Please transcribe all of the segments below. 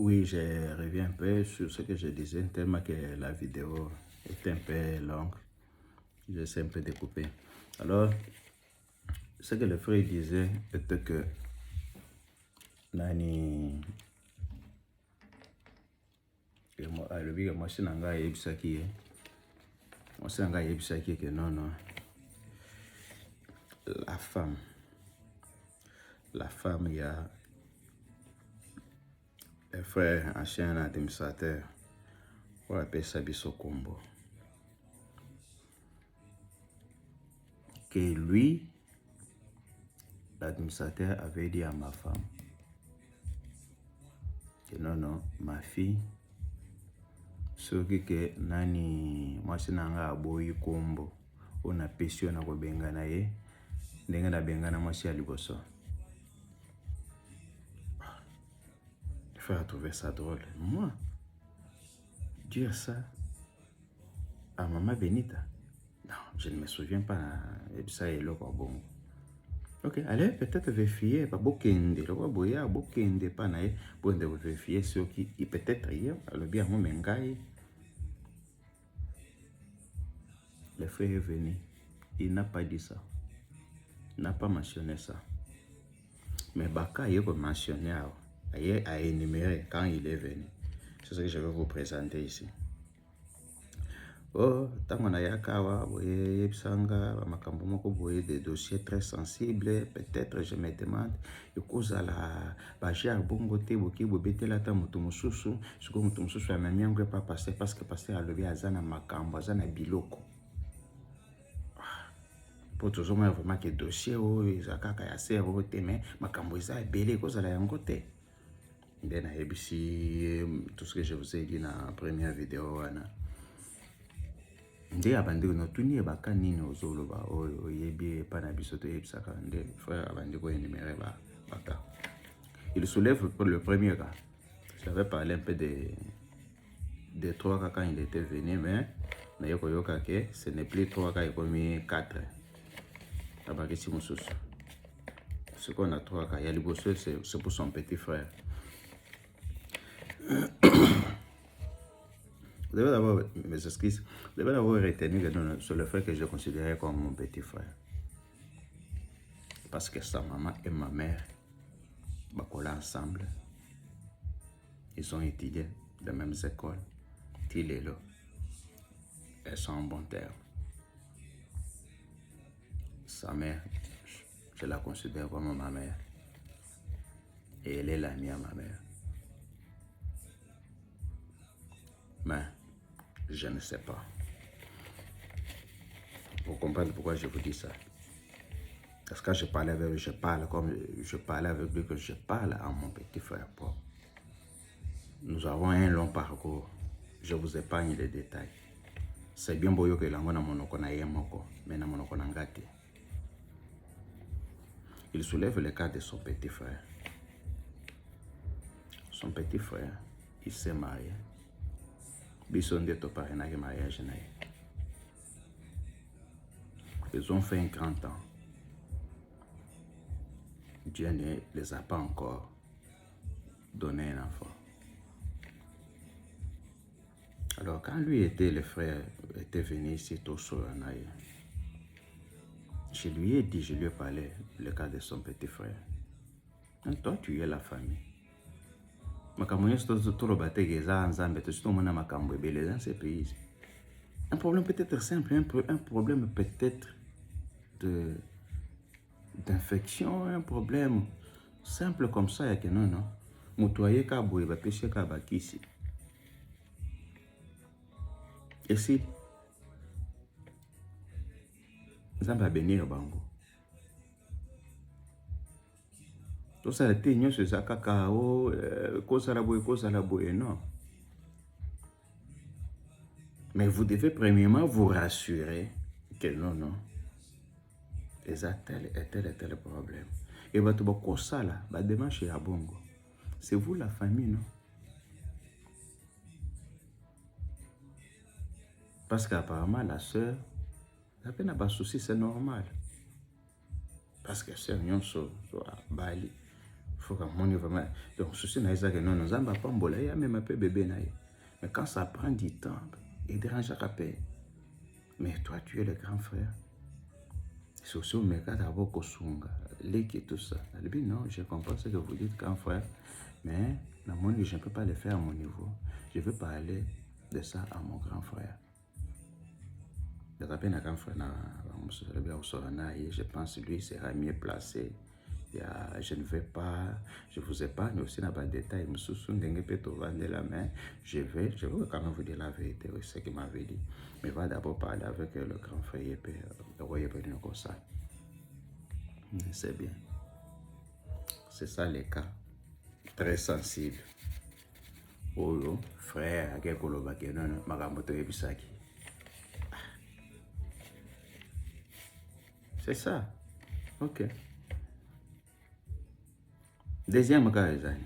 Oui, je reviens un peu sur ce que je disais, tellement que la vidéo est un peu longue. J'essaie un peu de couper. Alors, ce que le frère disait était que Nani. Le moi, c'est Nanga Ebisaki. Moi, c'est Nanga Ebisaki que non, non. La femme, il y a le frère ancien administrateur. On appelle ça Bisokombo. Que lui, l'administrateur avait dit à ma femme que non, non, ma fille, ce que nani, moi c'est nanga aboyi kombo, on a pêché na ko bengana ye, ndenge na bengana moi c'est à liboso. Il faut trouver ça drôle. Moi, dire ça à maman Benita, non, je ne me souviens pas, et ça est là quoi bon. Ok, allez peut-être vérifier, pas bokende, le roi boya bokende pas nae, pour vérifier ce qui peut-être hier, le bien mon mengai. Le frère est venu, il n'a pas dit ça, il n'a pas mentionné ça. Mais Baka il a mentionné, il a énuméré quand il est venu. C'est ce que je vais vous présenter ici. Oh, tant yakawa, boye yebsanga, makambo moko boye des dossiers très sensibles, peut-être je me demande, cause à la bajar bongo te boki bobete la ta mutu mususu, ce que mutu mususu amemi ngwe pas passer parce que passer à lever azana makambo, azana biloko. Pour tout ça, vraiment que dossier ou izakaka ya sero te mais makambo eza belé cause à la yangote. Then ABC, tout ce que je vous ai dit dans la première vidéo wana. Nde abandi no tuni baka nini ozoloba oyebi pa na biso to yebisaka nde frère abandi ko énumérer baka. Il soulève pour le premier cas. J'avais parlé un peu de 3 cas quand il était venu, mais nayoko yoka ke ce n'est plus 3 cas, il comme 4. Abaki si mususu. Ce qu'on a 3 cas, il y a liboso c'est pour son petit frère. Vous devez d'abord, mes excuses, vous devez d'abord retenir sur le fait que je considérais comme mon petit frère. Parce que sa maman et ma mère, bakola ensemble, ils ont étudié dans les mêmes écoles. Tilelo, elles sont en bon terme. Sa mère, je la considère comme ma mère. Et elle est l'amie à ma mère. Mais, je ne sais pas. Vous comprenez pourquoi je vous dis ça? Parce que je parlais avec lui, je parle comme je parlais avec lui, que je parle à mon petit frère Paul. Nous avons un long parcours. Je vous épargne les détails. C'est bien beau que l'ango na monoko na yemoko, mais na monoko na ngati. Il soulève le cas de son petit frère. Son petit frère, il s'est marié. Bisonde to parena ke mariage na. Ils ont fait un grand temps. Dieu ne les a pas encore donné un enfant. Alors quand lui était, le frère était venu ici tout sur un aïe, je lui ai dit, je lui ai parlé le cas de son petit frère. Et toi tu es la famille. Un problème peut-être simple, un problème peut-être d'infection, un problème simple comme ça, il y a que non, non. Moutoyer kaboué, va pêcher kabakisi. Et si Zamba bénir bango. Tout ça a été ignoré sur ça, cacao, cause la boue, non. Mais vous devez premièrement vous rassurer que non, non. Les a tel problème. Et votre beaucoup ça là, va demain chez Abongo. C'est vous la famille, non? Parce qu'apparemment la soeur, la peine à pas souci, c'est normal. Parce que c'est un yon so Bali. faut que mon vraiment donc souci na ça que non nous amba pambola ya même un peu bébé na. Mais quand ça prend du temps, il dérange à paix. Mais toi tu es le grand frère. C'est aussi au mercat d'abord kosunga, l'équipe et tout ça. Elle dit non, je comprends ce que vous dites grand frère, mais dans mon je ne peux pas le faire à mon niveau. Je veux parler de ça à mon grand frère. Je rappelle un grand frère, je pense que lui sera mieux placé. Je ne vais pas, je vous épargne aussi dans les détails, je vais quand même vous dire la vérité, ce qu'il m'avait dit. Mais va d'abord parler avec le grand frère Yepé, le roi Yepé de Nokosa. C'est bien. C'est ça les cas. Très sensible. Oh, frère, c'est ça. Ok. Deuxième cas, les amis.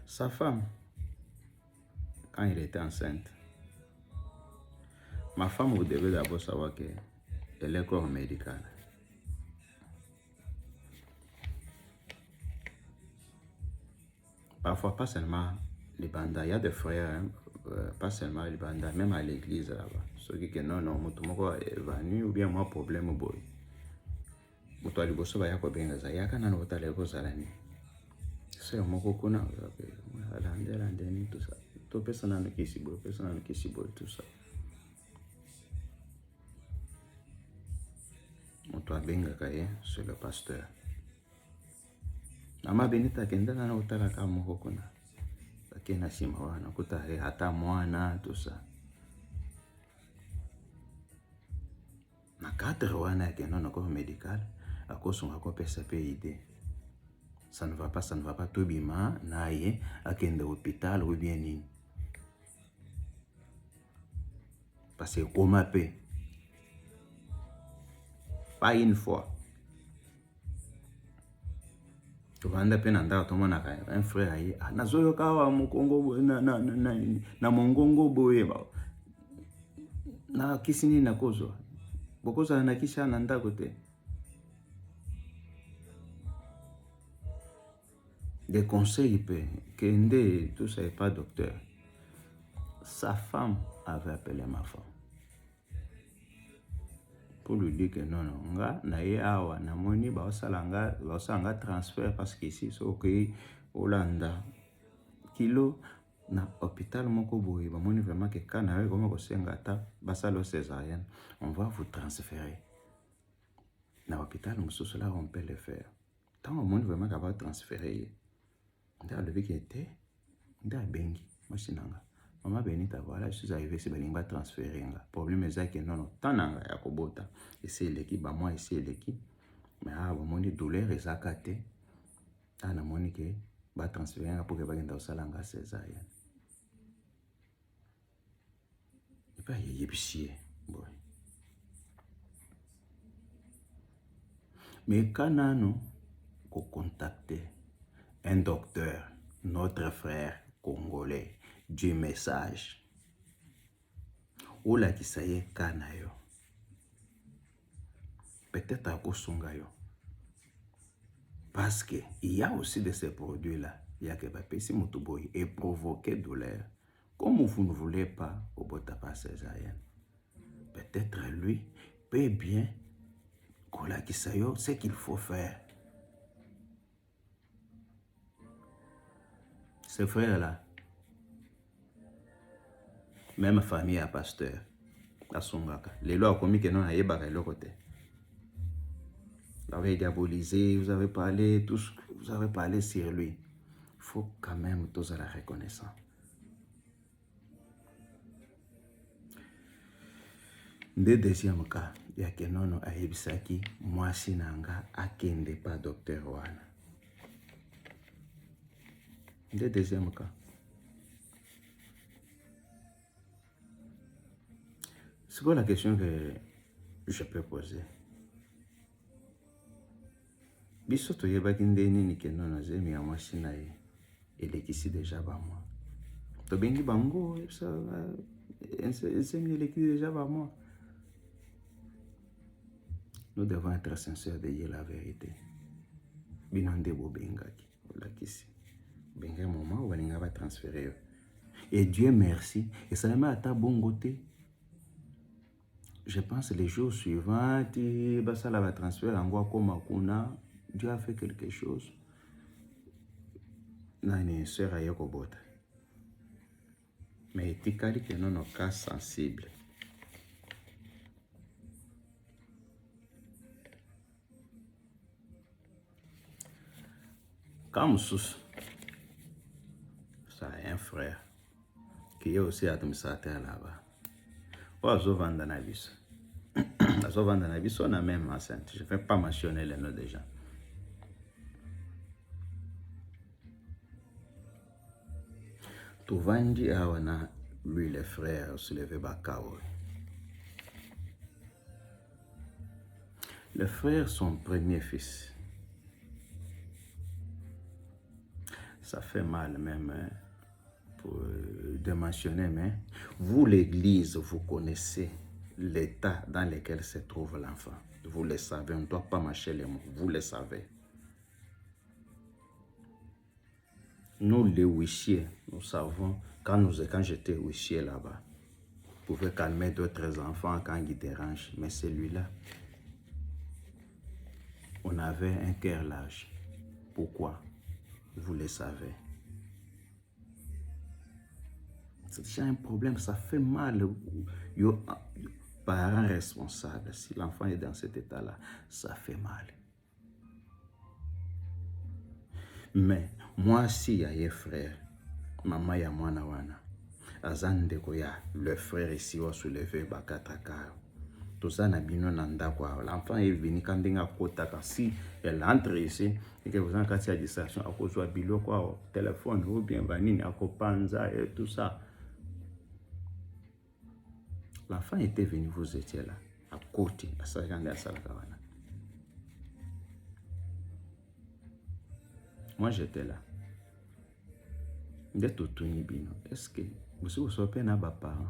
Sa femme, quand elle était enceinte, ma femme, vous devez d'abord savoir qu'elle est corps médical. Parfois, pas seulement les bandas, il y a des frères, hein, pas seulement les bandas, même à l'église là-bas. Ceux qui disent non, non, moi, est venu ou bien moi, problème, boy. Mutu aliboso baya kobenga yaka na nota leko zalani. C'est moko kuna alande ni tout ça. To persona no kisibo, tout ça. Mutu abenga kaye c'est le pasteur. Mama benita kenda na nota la kama moko kuna. Akena sima wana kuta hata mwana tout ça. Na cadre wana kena na ko médical. À cause on a quoi PCPID. Ça ne va pas tout bima, naïe, à quel hôpital ou bien ni. Parce que on m'a payé. Pas une fois. Tu vas en peine en tout monde un frère aïe. Na zoyo kawa mukongo na mongongo boye ba. Na kisini na kozo. Bokoza na kisha na ndakote. Des conseils, que tout ça n'est pas docteur. Sa femme avait appelé ma femme pour lui dire que non, nga na ye awa na moni ba osanga transfert parce que ici c'est OK Hollanda kilo na hôpital moko boye ba moni vraiment que quand na comme ko senga ta basalo césarienne on va vous transférer na hôpital mususu là on peut le faire tant on moni vraiment qu'on va transférer. Nda levé qui était nda bengi machinanga maman benita voilà je suis arrivé c'est belinga transférer nga problème est que non tananga ya kobota essayer l'équipe ba moi essayer l'équipe mais ah ba moni douleur ezakate ana moni que ba transférer nga pour que ba ngenda osalanga césarienne et pas yebisier boy mais quand nano ko contacter un docteur, notre frère congolais, du message. Ou la qui ça y est, kanayo. Peut-être à Kosungayo. Parce qu'il y a aussi de ces produits-là, il y a que si Moutouboy et provoquer douleur. Comme vous ne voulez pas au botapa césarienne. Peut-être lui peut bien Kola qui ça y est, ce qu'il faut faire. Ces frères-là, même famille à pasteur, à Songaka, les lois commis que non à Yébara et le côté. Vous avez diabolisé, vous avez parlé, tout ce que vous avez parlé sur lui. Il faut quand même tous à la reconnaissance. Le deuxième cas, il y a que non à Yébisaki, moi sinanga à kende pas docteur Wana. Le deuxième cas. C'est quoi la question que je peux poser? Biso to yebaki ndeni ni ke non azemi ya mwasi na ye elekisi déjà ba moi. To bengi bango ça ezemi elekisi déjà ba moi. Nous devons être sincères de dire la vérité. binonde bobengaki olakisi benga moment où balinga va transférer et Dieu merci et ça m'a ata bongo te. Je pense les jours suivants ça va transférer en comme kuna Dieu a fait quelque chose nani sœur ayoko bota mais etikali que non cas sensible. Comme sous ça a un frère qui est aussi administrateur là-bas. Ozo vanda na biso. Ozo vanda na biso na même enceinte. Je ne vais pas mentionner les noms des gens. Tuvandi awana lui les frères se lever bakao. Le frère son premier fils. Ça fait mal même pour de mentionner, mais vous l'église, vous connaissez l'état dans lequel se trouve l'enfant. Vous le savez, on ne doit pas mâcher les mots, vous le savez. Nous les huissiers, nous savons, quand j'étais huissier là-bas, vous pouvez calmer d'autres enfants quand ils dérangent, mais celui-là, on avait un cœur large. Pourquoi? Vous le savez. C'est déjà un problème, ça fait mal. Parents responsables, si l'enfant est dans cet état-là, ça fait mal. Mais moi, si il y a un frère, maman ya mwana wana, azande koya, le frère ici va soulever bakataka. Tout ça n'a bien nanda quoi. L'enfant est venu quand il a kotaka. Si elle entre ici et que vous en cassez la distraction à cause de bilo quoi, téléphone ou bien vanine à copanza et tout ça. L'enfant était venu, vous étiez là, à côté, à Saganda, à Salakawana. Moi, j'étais là. Est-ce que vous savez pas parents?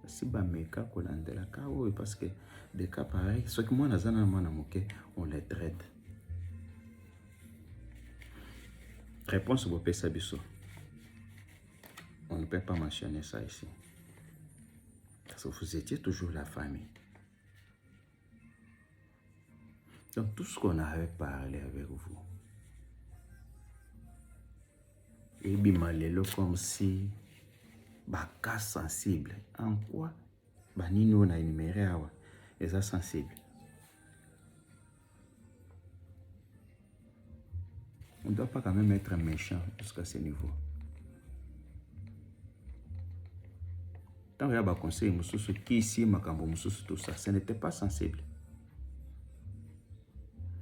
Si ba meka kolandela ka oui parce que des cas pareils, ce que moi nazana mwana moke, on les traite. Réponse au pesa biso. On ne peut pas mentionner ça ici. Parce que vous étiez toujours la famille. Donc tout ce qu'on avait parlé avec vous. Et bimalelo comme si cas sensible. En quoi? Banini on a énuméré awa. Et ça sensible. On ne doit pas quand même être méchant jusqu'à ce niveau. Tant qu'il y a un conseil, qui ici, tout ça, ce n'était pas sensible.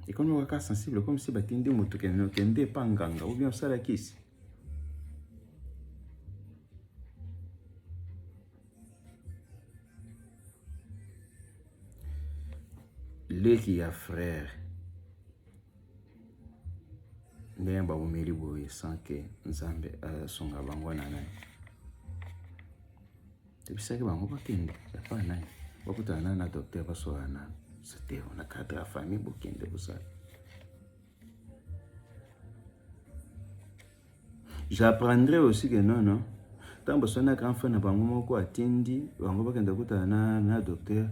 Et quand on a un cas sensible, comme si batinde mutu kende pas nganga ou bien ça la kiss. Les qui a frère, n'est pas au milieu sans que Nzambe son abangwana naye. C'est ça que bango bakende, y a pas naye. Bakutana na docteur basoana. C'était on a cadre la famille bokende pour ça. J'apprendrai aussi que non. Tant que son grand frère n'a pas moko attendi, bango bakende kutana na docteur.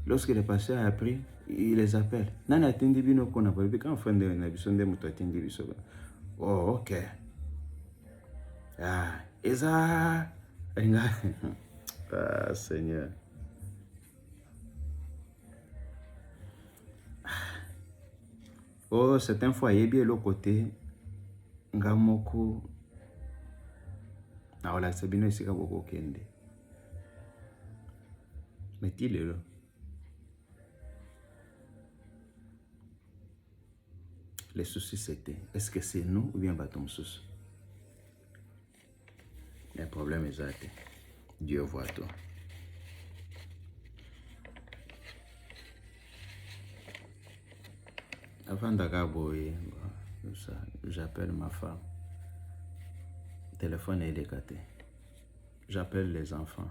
Lorsque le pasteur a appris, il les appelle. Nani attendi bino kona ba quand frère de na biso nde muto attendi biso. Oh OK. Ah, eza ah Seigneur. Oh, certaines fois, il y a bien l'autre côté. Ngamoko. Ah, voilà, c'est bien ici qu'il y a beaucoup kende. Mais il est là. Les soucis c'était, est-ce que c'est nous ou bien bâton souci? Le problème est ça. Dieu voit tout. Avant d'agaboyer, j'appelle ma femme. Le téléphone est décaté. J'appelle les enfants.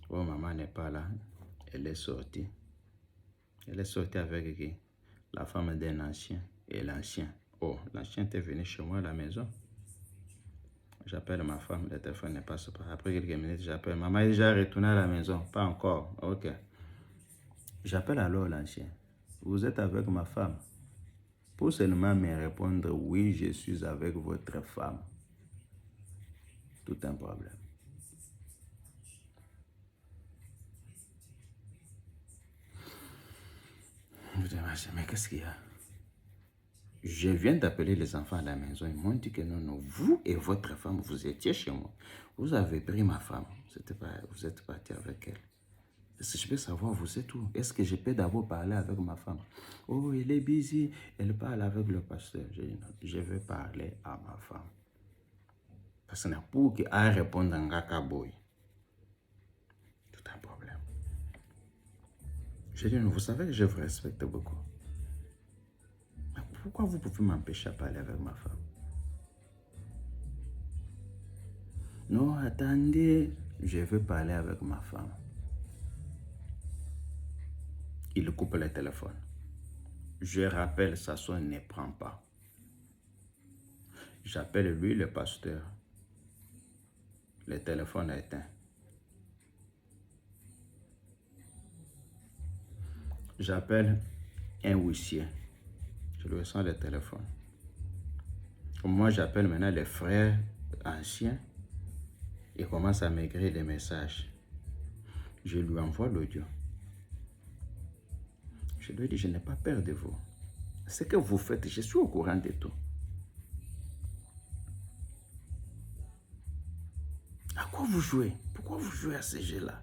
Oh, maman n'est pas là. Elle est sortie. Elle est sortie avec qui? La femme d'un ancien. et l'ancien. Oh, l'ancien était venu chez moi à la maison. J'appelle ma femme, le téléphone ne passe pas. Après quelques minutes, j'appelle. Maman est déjà retournée à la maison. Pas encore. Ok. J'appelle alors l'ancien. Vous êtes avec ma femme? Pour seulement me répondre, oui, je suis avec votre femme. Tout un problème. Je dis, mais qu'est-ce qu'il y a? Je viens d'appeler les enfants à la maison. Ils m'ont dit que non, vous et votre femme, vous étiez chez moi. Vous avez pris ma femme. Vous êtes parti avec elle. Est-ce que je peux savoir, vous êtes où? Est-ce que je peux d'abord parler avec ma femme? Oh, elle est busy. Elle parle avec le pasteur. Je dis, non, je vais parler à ma femme. Parce que pour qu'elle réponde en Gakaboy. Tout un problème. Je dis, non, vous savez que je vous respecte beaucoup. Mais pourquoi vous pouvez m'empêcher de parler avec ma femme? Non, attendez, je veux parler avec ma femme. Il coupe le téléphone. Je rappelle, ça sonne, ne prend pas. J'appelle lui, le pasteur. Le téléphone est éteint. J'appelle un huissier. Je lui sens le téléphone. Moi, j'appelle maintenant les frères anciens. Il commence à m'écrire des messages. Je lui envoie l'audio. Je lui dis, je n'ai pas peur de vous. Ce que vous faites, je suis au courant de tout. À quoi vous jouez? Pourquoi vous jouez à ce jeu-là?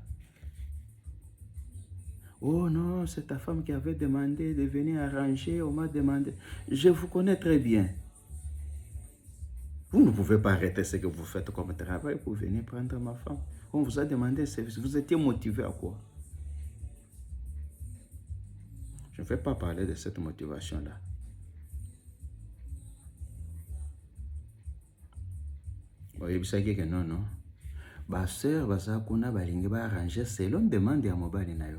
Oh non, c'est ta femme qui avait demandé de venir arranger. On m'a demandé. Je vous connais très bien. Vous ne pouvez pas arrêter ce que vous faites comme travail pour venir prendre ma femme. On vous a demandé un service. Vous étiez motivé à quoi? Je ne vais pas parler de cette motivation-là. Vous savez que non. Ma soeur, Basakuna, Balingi, va arranger selon demande à Mobali Nayo.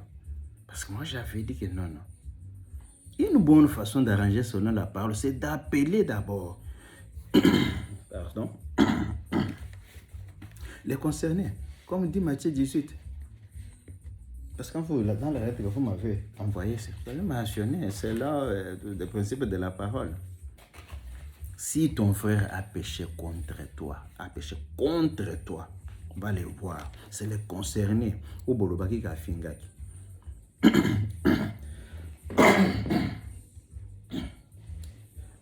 Parce que moi, j'avais dit que non. Une bonne façon d'arranger selon la parole, c'est d'appeler d'abord. Pardon. Les concernés, comme dit Matthieu 18. Parce qu'en vous, dans la lettre que vous m'avez envoyée, vous avez mentionné, c'est là le principe de la parole. Si ton frère a péché contre toi, on va le voir. C'est le concerné. Au Bolobaki Gafingaki.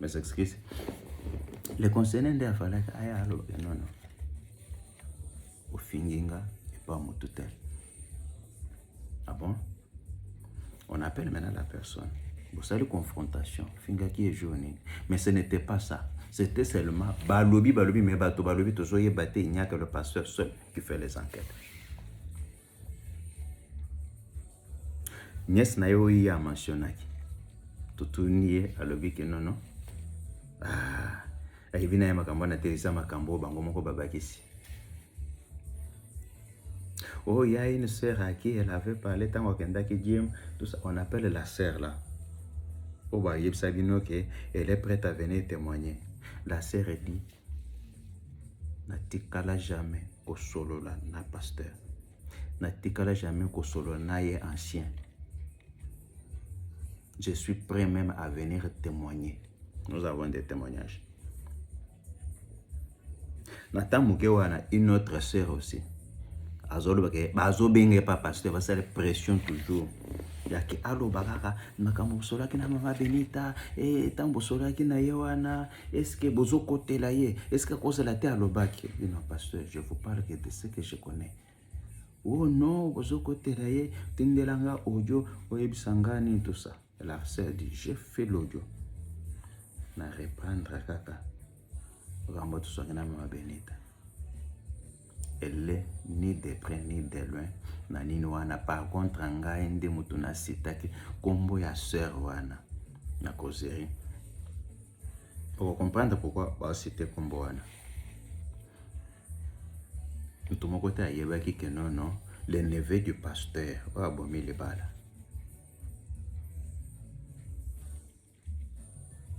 Mais excuse. Le concerné de Afalak, non. Au Finginga et pas au Moututel. Ah bon? On appelle maintenant la personne. Vous savez, confrontation. Fingaki est journée. Mais ce n'était pas ça. C'était seulement Balobi, mais Balobi, toujours y batté. Il n'y a que le pasteur seul qui fait les enquêtes. Niès Nayo y a mentionné. Tout nié à l'objet que non. Ah, il vient à Makambo, na Teresa Makambo, Bangomoko Babakisi. Oh, il y a une sœur à qui elle avait parlé, tant tout ça, on appelle la sœur là. Oh, bah, elle est prête à venir témoigner. La sœur dit, Natikala jamais au solo là, na pasteur. Natikala jamais au solo na ancien. Je suis prêt même à venir témoigner. Nous avons des témoignages. Nathan Mukewana, une autre sœur aussi. Bazo benge pas pasteur, parce que la pression toujours. Yaki alo bagaka makambo sola ki na mama Benita tambo sola ki na yewana est-ce que bozo côté là est-ce que cause la terre alobaki non pasteur je vous parle de ce que je connais. Oh non bozo côté là tindelanga audio oyebisangani tout ça. La sœur dit j'ai fait l'audio na reprendre kaka rambo tout ça na mama Benita. Elle est ni de près ni de loin. Nanini wana par contre ngai nde mutu na sitaki kombo ya sœur wana na causerie. Pour comprendre pourquoi ba citer kombo wana. Tout mon côté ayebaki que non, le neveu du pasteur wa bomi le bala.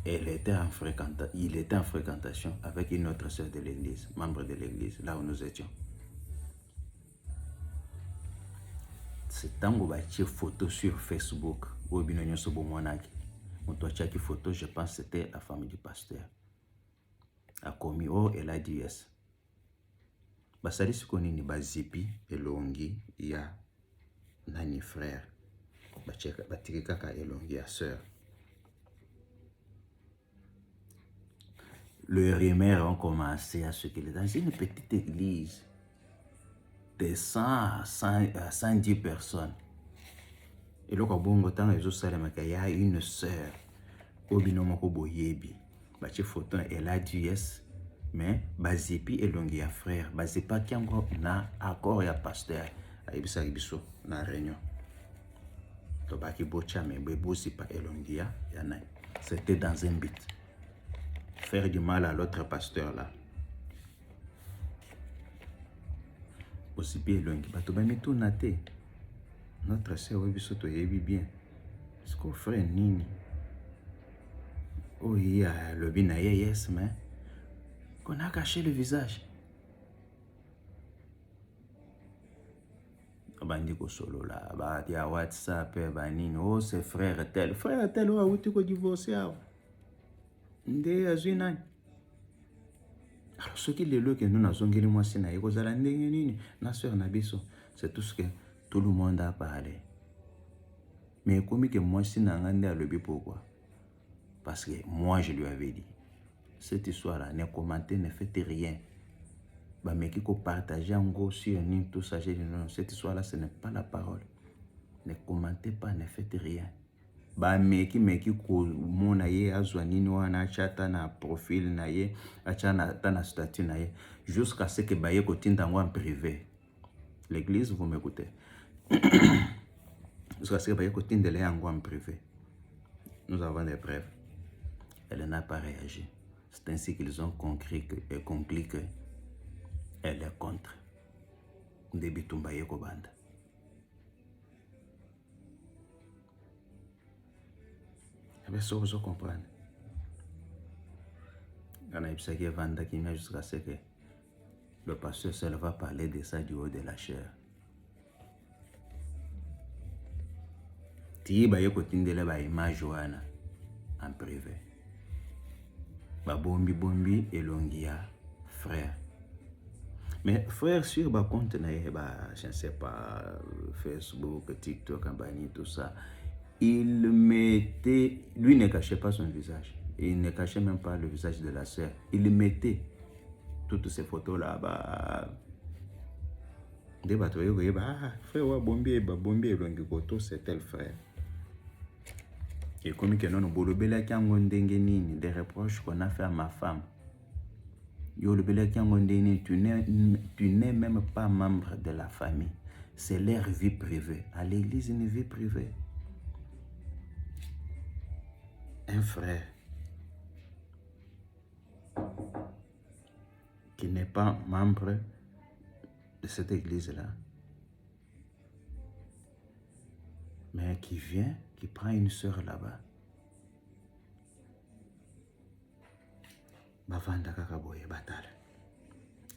il était en fréquentation avec une autre sœur de l'église, membre de l'église, là où nous étions. C'est tant que j'ai photo sur Facebook, où binonyo sobo monaki. On doit checker photo, je pense que c'était la famille du pasteur. A commis, oh, elle a dit yes. Basali sikoni ni bazipi, elongi, ya nani frère. Batiki kaka elongi ya sœur. Les rumeurs ont commencé à circuler dans une petite église de 100 à 110 personnes. Et là, il y a une sœur, Obinomoko Boyebi. Bachi photo, elle a dit yes, mais Bazipi et Longi ya frère. Bazipa qui na accord ya pasteur. Aibisa Ibiso, na réunion. Tobaki Bocha, mais Bebosi pa Elongia, yana. C'était dans un but. Faire du mal à l'autre pasteur là. Aussi bien Elongi. Batobami tout naté. Notre sœur Webisoto yebi bien. Ce qu'on ferait nini. Oh, il y a le binaye yes, mais qu'on a caché le visage. Bandi ko solo là, bah il y a WhatsApp, banini, oh c'est frère tel, oh où tu ko divorcer ah. Ndé azina. Alors ce qui est le que nous n'avons pas moi c'est na yeko zala ndenge nini, na sœur na biso, c'est tout ce que tout le monde a parlé. Mais comme que moi c'est na ngande a lebi pourquoi? Parce que moi je lui avais dit cette histoire là, ne commentez, ne faites rien. Bah mais qui ko partager en gros sur ni tout ça, j'ai dit non, cette histoire là ce n'est pas la parole. Ne commentez pas, ne faites rien. Ba meki ko mona ye azwa nini wana chata na profil na ye achana na statut na ye jusqu'à ce que ba ye ko tinda en privé. L'église, vous m'écoutez. Jusqu'à ce que ba ye ko tinda le en privé. Nous avons des preuves. Elle n'a pas réagi. C'est ainsi qu'ils ont conclu que elle est contre. Ndebi tumba ye ko banda. Mais ça, vous comprenez. On a eu ça qui est vendu qui m'a jusqu'à ce que le pasteur seul va parler de ça du haut de la chair. Si vous avez une image en privé, bombi et longia frère. Mais frère sur le compte, je ne sais pas, Facebook, TikTok, tout ça, il mettait, lui ne cachait pas son visage. Il ne cachait même pas le visage de la sœur. Il mettait toutes ces photos là-bas. Frère, bombi, c'est tel frère. Et comme que non, des reproches qu'on a fait à ma femme. Tu n'es même pas membre de la famille. C'est leur vie privée. À l'église, une vie privée. Un frère qui n'est pas membre de cette église-là, mais qui vient, qui prend une sœur là-bas.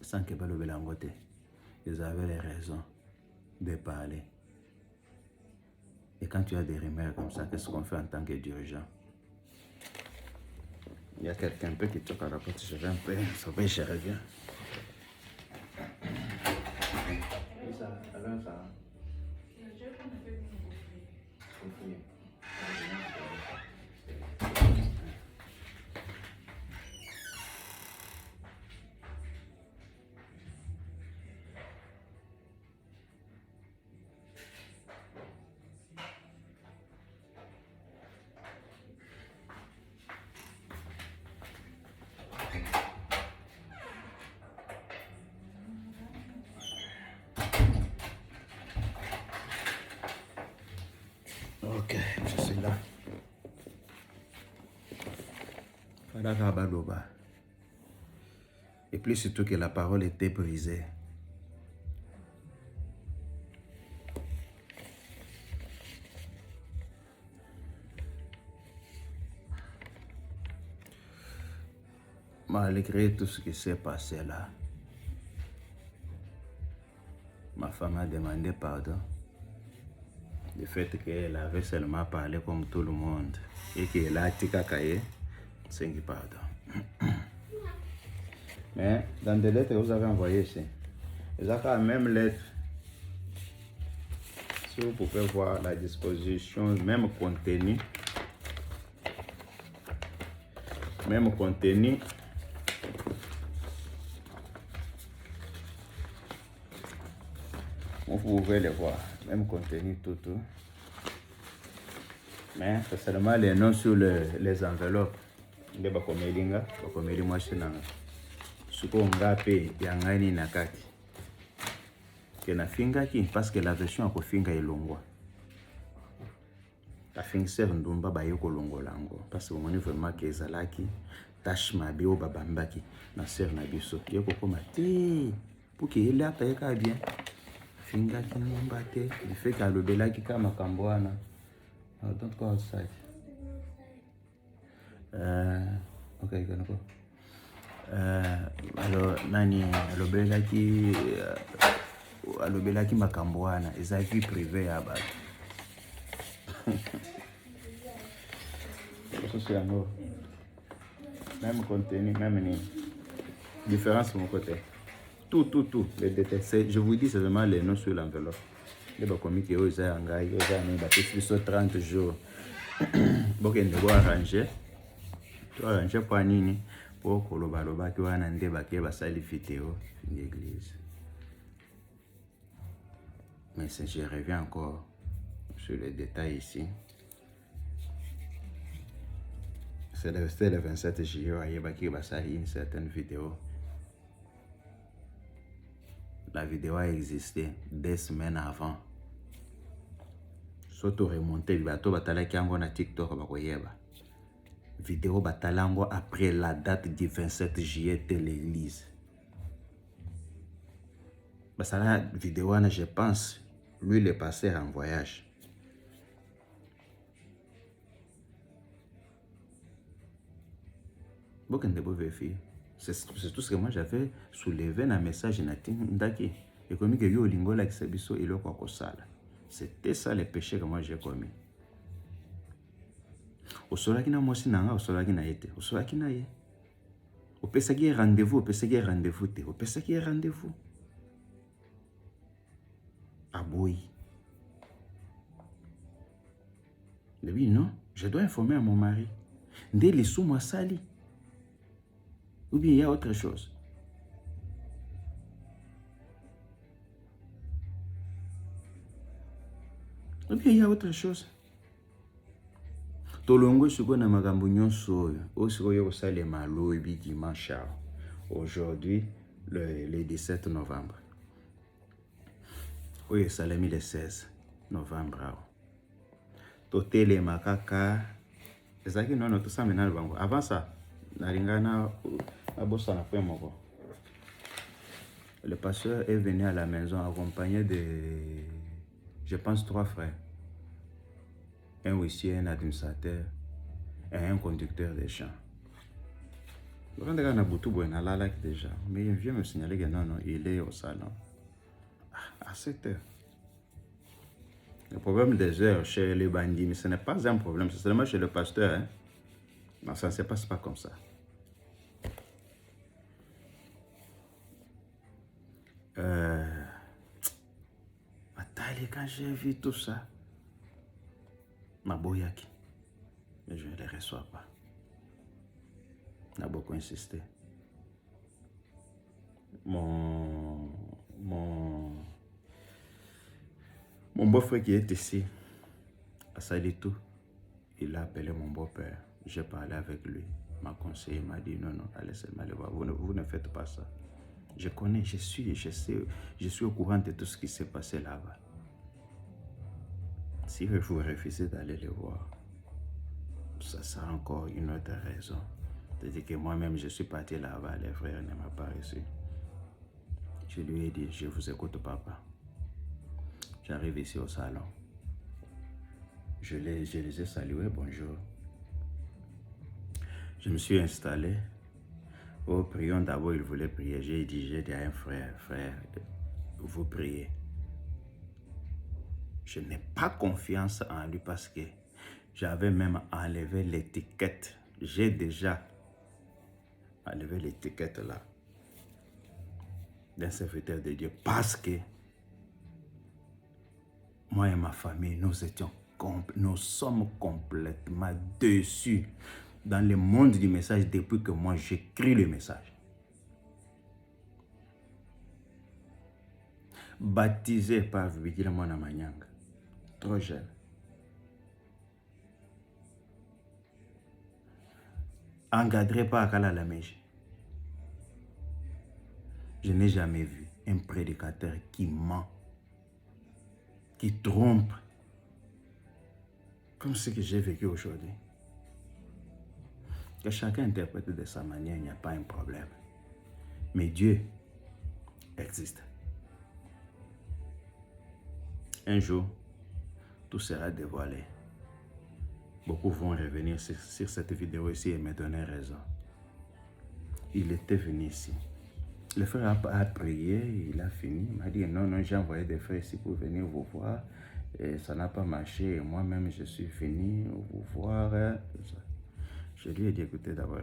Sans que ils avaient les raisons de parler. Et quand tu as des rumeurs comme ça, qu'est-ce qu'on fait en tant que dirigeant? Il y a quelqu'un peu qui toque à la porte, je vais un peu, ça va, je reviens. Ok, je suis là. Et plus surtout que la parole était brisée. malgré tout ce qui s'est passé là, ma femme a demandé pardon. Le fait qu'elle avait seulement parlé comme tout le monde et qu'elle a dit cacaillé, c'est qui pardon. Mais dans des lettres que vous avez envoyées ici, vous avez la même lettre. Si vous pouvez voir la disposition, même contenu, vous pouvez le voir, même contenu tout. Mais c'est seulement les noms sur les enveloppes. Nde bakomelinga, bakomeli mwasi nanga. Suko ngape yangani nakati. Que na fingaki parce que la version a finga elongwa. La fingser ndumba ba yoko longolango parce que moni vraiment que ezalaki tâche mabe o babambaki na sœur na biso. Yoko koma te pour que il a taika bien. Fingaki ndumba te, il fait kalobelaki kama kambwana. Don't go outside. Okay, gonna go. Alors, nani alobelaki makambo wana eza vie privée ya bato. Même contenu, même ni différence de mon côté. Tout, les détails. Je vous dis seulement les noms sur l'enveloppe. Les bakomi qui ont été engagés, ils ont été 30 jours. Bon, ils doivent arranger. Tu as arrangé pour nini pour koloba ki wana nde bake basali vidéo l'église. Mais je reviens encore sur les détails ici. C'était le 27 juillet, il y a une certaine vidéo. La vidéo a existé des semaines avant. Soto remonté, bato batalaki yango na TikTok bakoyeba. Vidéo batalango après la date du 27 juillet de l'église. La vidéo, je pense, lui le pasteur en voyage. C'est tout ce que moi j'avais soulevé dans le message Ndaki. Et comme que yo lingola qui sabiso et le kokosala. C'était ça le péché que moi j'ai commis. Au solaki na mosi nanga, au solaki na yete, au solaki na ye. Au pesaki rendez-vous, au pesaki rendez-vous te, au pesaki rendez-vous. Aboui. Oui, non, je dois informer à mon mari. Ndé les sous moi sali. Ou bien il y a autre chose. Ou bien il y a autre chose. Tolongo suko na makambo nyonso oyo siko yo kosalema lobi dimanche. Aujourd'hui le 17 novembre. Oui, salami le 16 novembre. Totele makaka. Ezaki non tout ça maintenant bango. Avant ça, naringana abosa na point moko. Le pasteur est venu à la maison accompagné de, je pense, 3 frères. Un huissier, un administrateur et un conducteur de champs. Le gars n'a pas tout déjà. Mais il vient me signaler que non, il est au salon. À 7 heures. Le problème des heures chez les bandits, mais ce n'est pas un problème, c'est seulement chez le pasteur. Hein? Non, ça ne se passe pas comme ça. Quand j'ai vu tout ça, Maboyaki, mais je ne les reçois pas. On a beaucoup insisté. Mon beau-frère qui est ici, à Salitou, il a appelé mon beau-père. J'ai parlé avec lui. M'a conseillé, m'a dit non, allez seulement le voir. Vous ne faites pas ça. Je connais, je suis au courant de tout ce qui s'est passé là-bas. Si vous refusez d'aller le voir, ça sera encore une autre raison. C'est-à-dire que moi-même, je suis parti là-bas, les frères ne m'ont pas reçu. Je lui ai dit, je vous écoute, papa. J'arrive ici au salon. Je les ai salués, bonjour. Je me suis installé. Oh, prions d'abord, il voulait prier. J'ai dit à un frère, vous priez. Je n'ai pas confiance en lui parce que j'avais même enlevé l'étiquette. J'ai déjà enlevé l'étiquette là d'un serviteur de Dieu parce que moi et ma famille, nous sommes complètement dessus dans le monde du message depuis que moi j'écris le message. Baptisé par Bikira Mwana Manyanga, trop jeune. Encadré par Akala Lameji. Je n'ai jamais vu un prédicateur qui ment, qui trompe, comme ce que j'ai vécu aujourd'hui. Que chacun interprète de sa manière, il n'y a pas un problème. Mais Dieu existe. Un jour, tout sera dévoilé. Beaucoup vont revenir sur cette vidéo ici et me donner raison. Il était venu ici. Le frère a prié, il a fini. Il m'a dit non, j'ai envoyé des frères ici pour venir vous voir. Et ça n'a pas marché. Moi-même, je suis venu vous voir. Je lui ai dit, écoutez d'abord,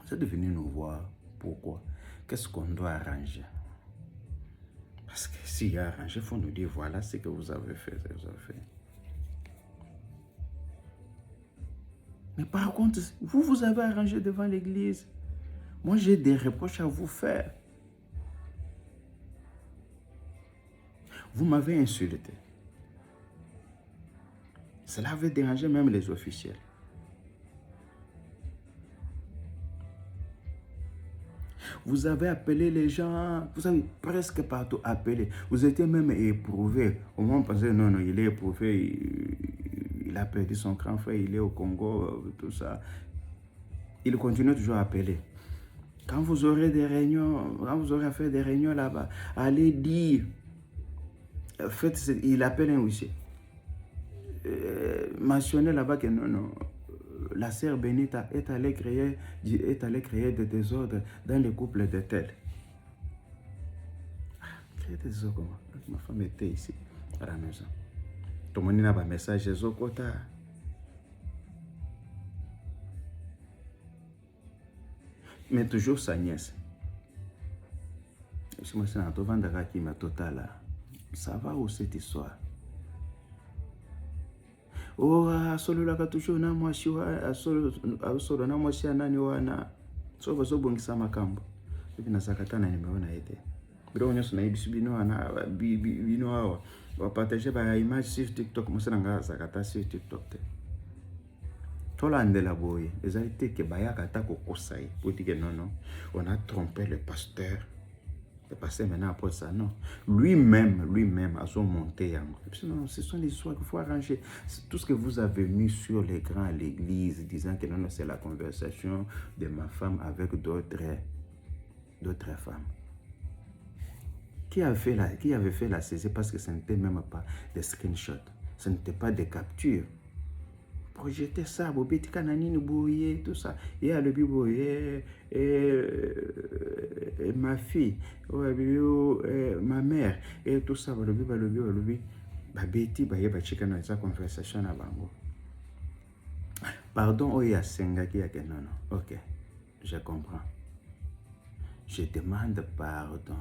vous êtes venu nous voir. Pourquoi? Qu'est-ce qu'on doit arranger? Parce que s'il y a arrangé, il faut nous dire, voilà ce que vous avez fait, Mais par contre, vous avez arrangé devant l'église. Moi, j'ai des reproches à vous faire. Vous m'avez insulté. Cela avait dérangé même les officiels. Vous avez appelé les gens, vous avez presque partout appelé. Vous étiez même éprouvé. Au moins, on pensait, non, il est éprouvé, il a perdu son grand frère, il est au Congo, tout ça. Il continue toujours à appeler. Quand vous aurez des réunions, quand vous aurez fait des réunions là-bas, allez dire, il appelle un huissier. Mentionnez là-bas que non, la sœur Benita est allée créer des désordres dans le couple de tel. Créer des désordres comment? Ma femme était ici, à la maison. Tout le monde n'a pas de message, Zokota. Mais toujours sa nièce. Je me suis dit, ça va où cette histoire? Oh, solo la toujours na mwasi wa solo na mwasi nani wana so bazo bongisa makambo bibi na sakatana nimeona ete biro nyoso na ibisu bino ana bino awa ba partager ba image sur TikTok musana nga sakata sur TikTok te tolandela boye les a été que bayaka ta ko kosai pour dire que non on a trompé le pasteur. C'est passé maintenant après ça, non. Lui-même a son monté. Non, ce sont les histoires qu'il faut arranger. C'est tout ce que vous avez mis sur l'écran à l'église, disant que non, c'est la conversation de ma femme avec d'autres femmes. Qui avait fait la saisie parce que ce n'était même pas des screenshots. Ce n'était pas des captures. Projeter ça, bobeti kananini boye, tout ça. Et à le boye, ma fille, ma mère, et tout ça, balobi, babeti, baye, bachika na sa conversation na bango. Pardon, oya senga ki yake non. Ok, je comprends. Je demande pardon.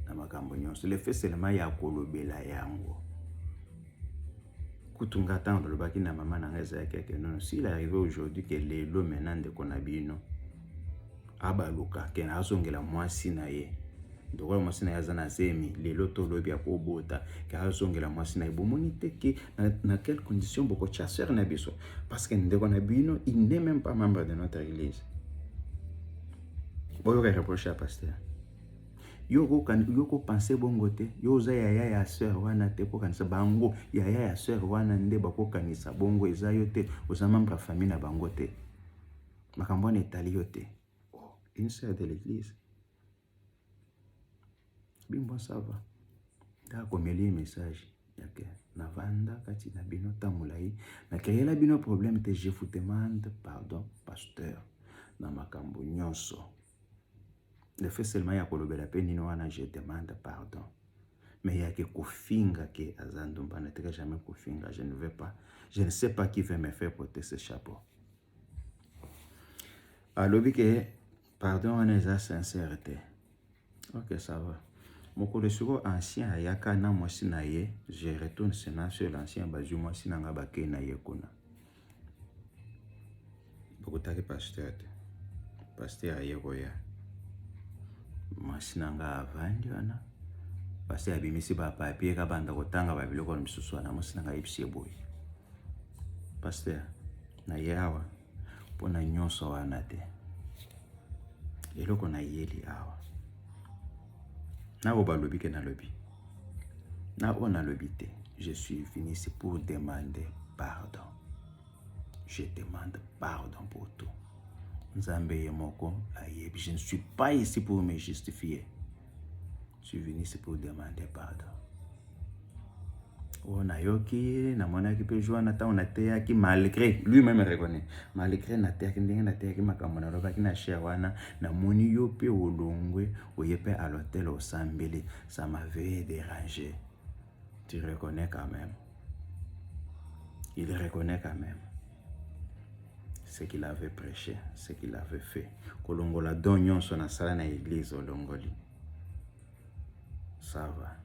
Na makambo nyonso. Le fait seulement ya kolobela yango. Kutunga tendre le baki na maman na ngeza yake non. S'il arrivait aujourd'hui que les lots maintenant de konabino abaluka ke na azongela mwasi na ye. Ndoko mwasi na yazana zemi les lots to lobi akobota ke azongela mwasi na ye bomoni te ke na quelles conditions boko chasseur na biso parce que ndeko na bino il n'est même pas membre de notre église. Boyo ka reprocher à pasteur. Yoko penser bongo te yoza yaya ya sœur wana te ko kanisa bango yaya ya sœur wana nde bako kanisa bongo eza yo te oza membre famille na bango te makambo na etali yo te. Oh, une sœur de l'église bimbo ça va da komeli message yake na vanda kati na bino tamulai na créer la bino problème te je vous demande pardon pasteur na makambo nyonso. Le fait seulement ya kolobela pe nino wana je demande pardon. Mais il y a que kofinga ke azandumba ne teka jamais kofinga, je ne veux pas. Je ne sais pas qui va me faire porter ce chapeau. Alobi que pardon on est sincérité. OK, ça va. Moko le suro ancien ayaka na mwasi na ye, je retourne sur l'ancien bazu mwasi na nga bake na ye kuna. Bokutaki pasteur. Pasteur ayekoya. Mwasi na nga avandi wana. Pasteur abimisi ba papier ka banda kotanga ba biloko na misusu wana mwasi na nga yebisi boy. Pasteur na yawa pona nyonso wana te. Eloko na yeli awa. Na obalobi ke na lobi. Na ona lobi te. Je suis venu ici pour demander pardon. Je demande pardon pour tout. Nzambe yemoko ayebi. Je ne suis pas ici pour me justifier. Je suis venu ici pour demander pardon. On a yoki, na mona ki pe joa na ta on a teyaki malgré lui-même reconnaît. Malgré na teyaki ndenge na teyaki makambo na robaki na wana na moni yo pe olongwe oyepe à l'hôtel au Sambeli, ça m'avait dérangé. Tu reconnais quand même. Il reconnaît quand même ce qu'il avait prêché, ce qu'il avait fait. Kolongola don nyonso na sala na église olongoli. Ça va.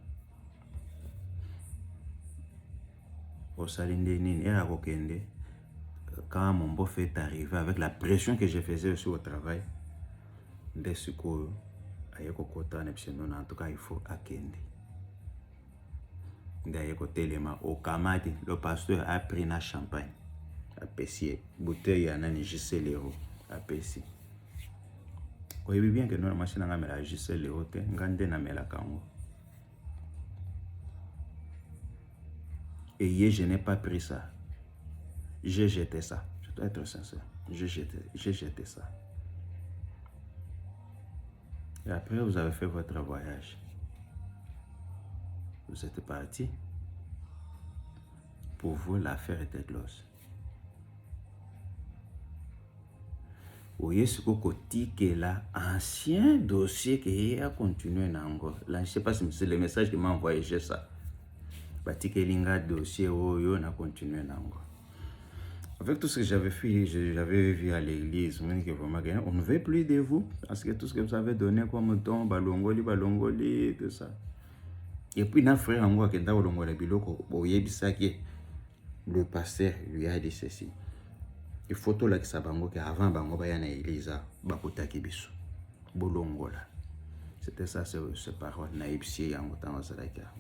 Au Salindénine, et à Rokende, quand mon beau fait arriver avec la pression que je faisais aussi au travail, dès ce coup, en tout cas, il faut akende. D'ailleurs, côté Lema, au Kamadi, le pasteur a pris un champagne, a pessier, bouteille, il y en a une l'euro, a pessier. Vous voyez bien que nous, la machine a mis la l'euro, ngande na mela kango. Et hier, je n'ai pas pris ça. J'ai jeté ça. Je dois être sincère. J'ai jeté ça. Et après, vous avez fait votre voyage. Vous êtes parti. Pour vous, l'affaire était close. Vous voyez ce que là, ancien dossier qui a continué encore. Là, je ne sais pas si c'est le message qui m'a envoyé, j'ai ça. Batikelinga dossier oyo na continuer nango. Avec tout ce que j'avais fait, j'avais vu à l'église, on ne veut plus de vous parce que tout ce que vous avez donné comme don, balongoli, tout ça. Et puis na frère ango akenda olongola biloko boyebisaki le pasteur lui a dit ceci. Il faut to la kisabango que avant bango ba ya na église bakotaki biso bolongola. C'était ça, ce parole.